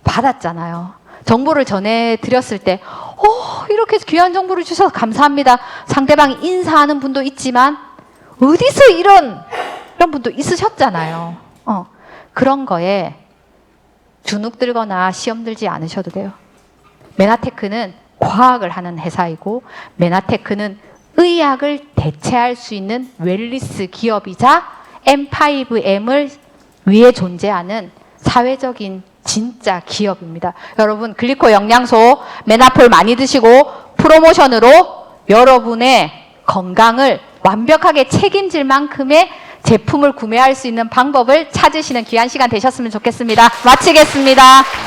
Speaker 1: 받았잖아요. 정보를 전해드렸을 때 이렇게 귀한 정보를 주셔서 감사합니다. 상대방이 인사하는 분도 있지만 어디서 이런 분도 있으셨잖아요. 그런 거에 주눅 들거나 시험 들지 않으셔도 돼요. 메나테크는 과학을 하는 회사이고, 메나테크는 의학을 대체할 수 있는 웰리스 기업이자 M5M을 위해 존재하는 사회적인 진짜 기업입니다. 여러분, 글리코 영양소 메나폴 많이 드시고 프로모션으로 여러분의 건강을 완벽하게 책임질 만큼의 제품을 구매할 수 있는 방법을 찾으시는 귀한 시간 되셨으면 좋겠습니다. 마치겠습니다.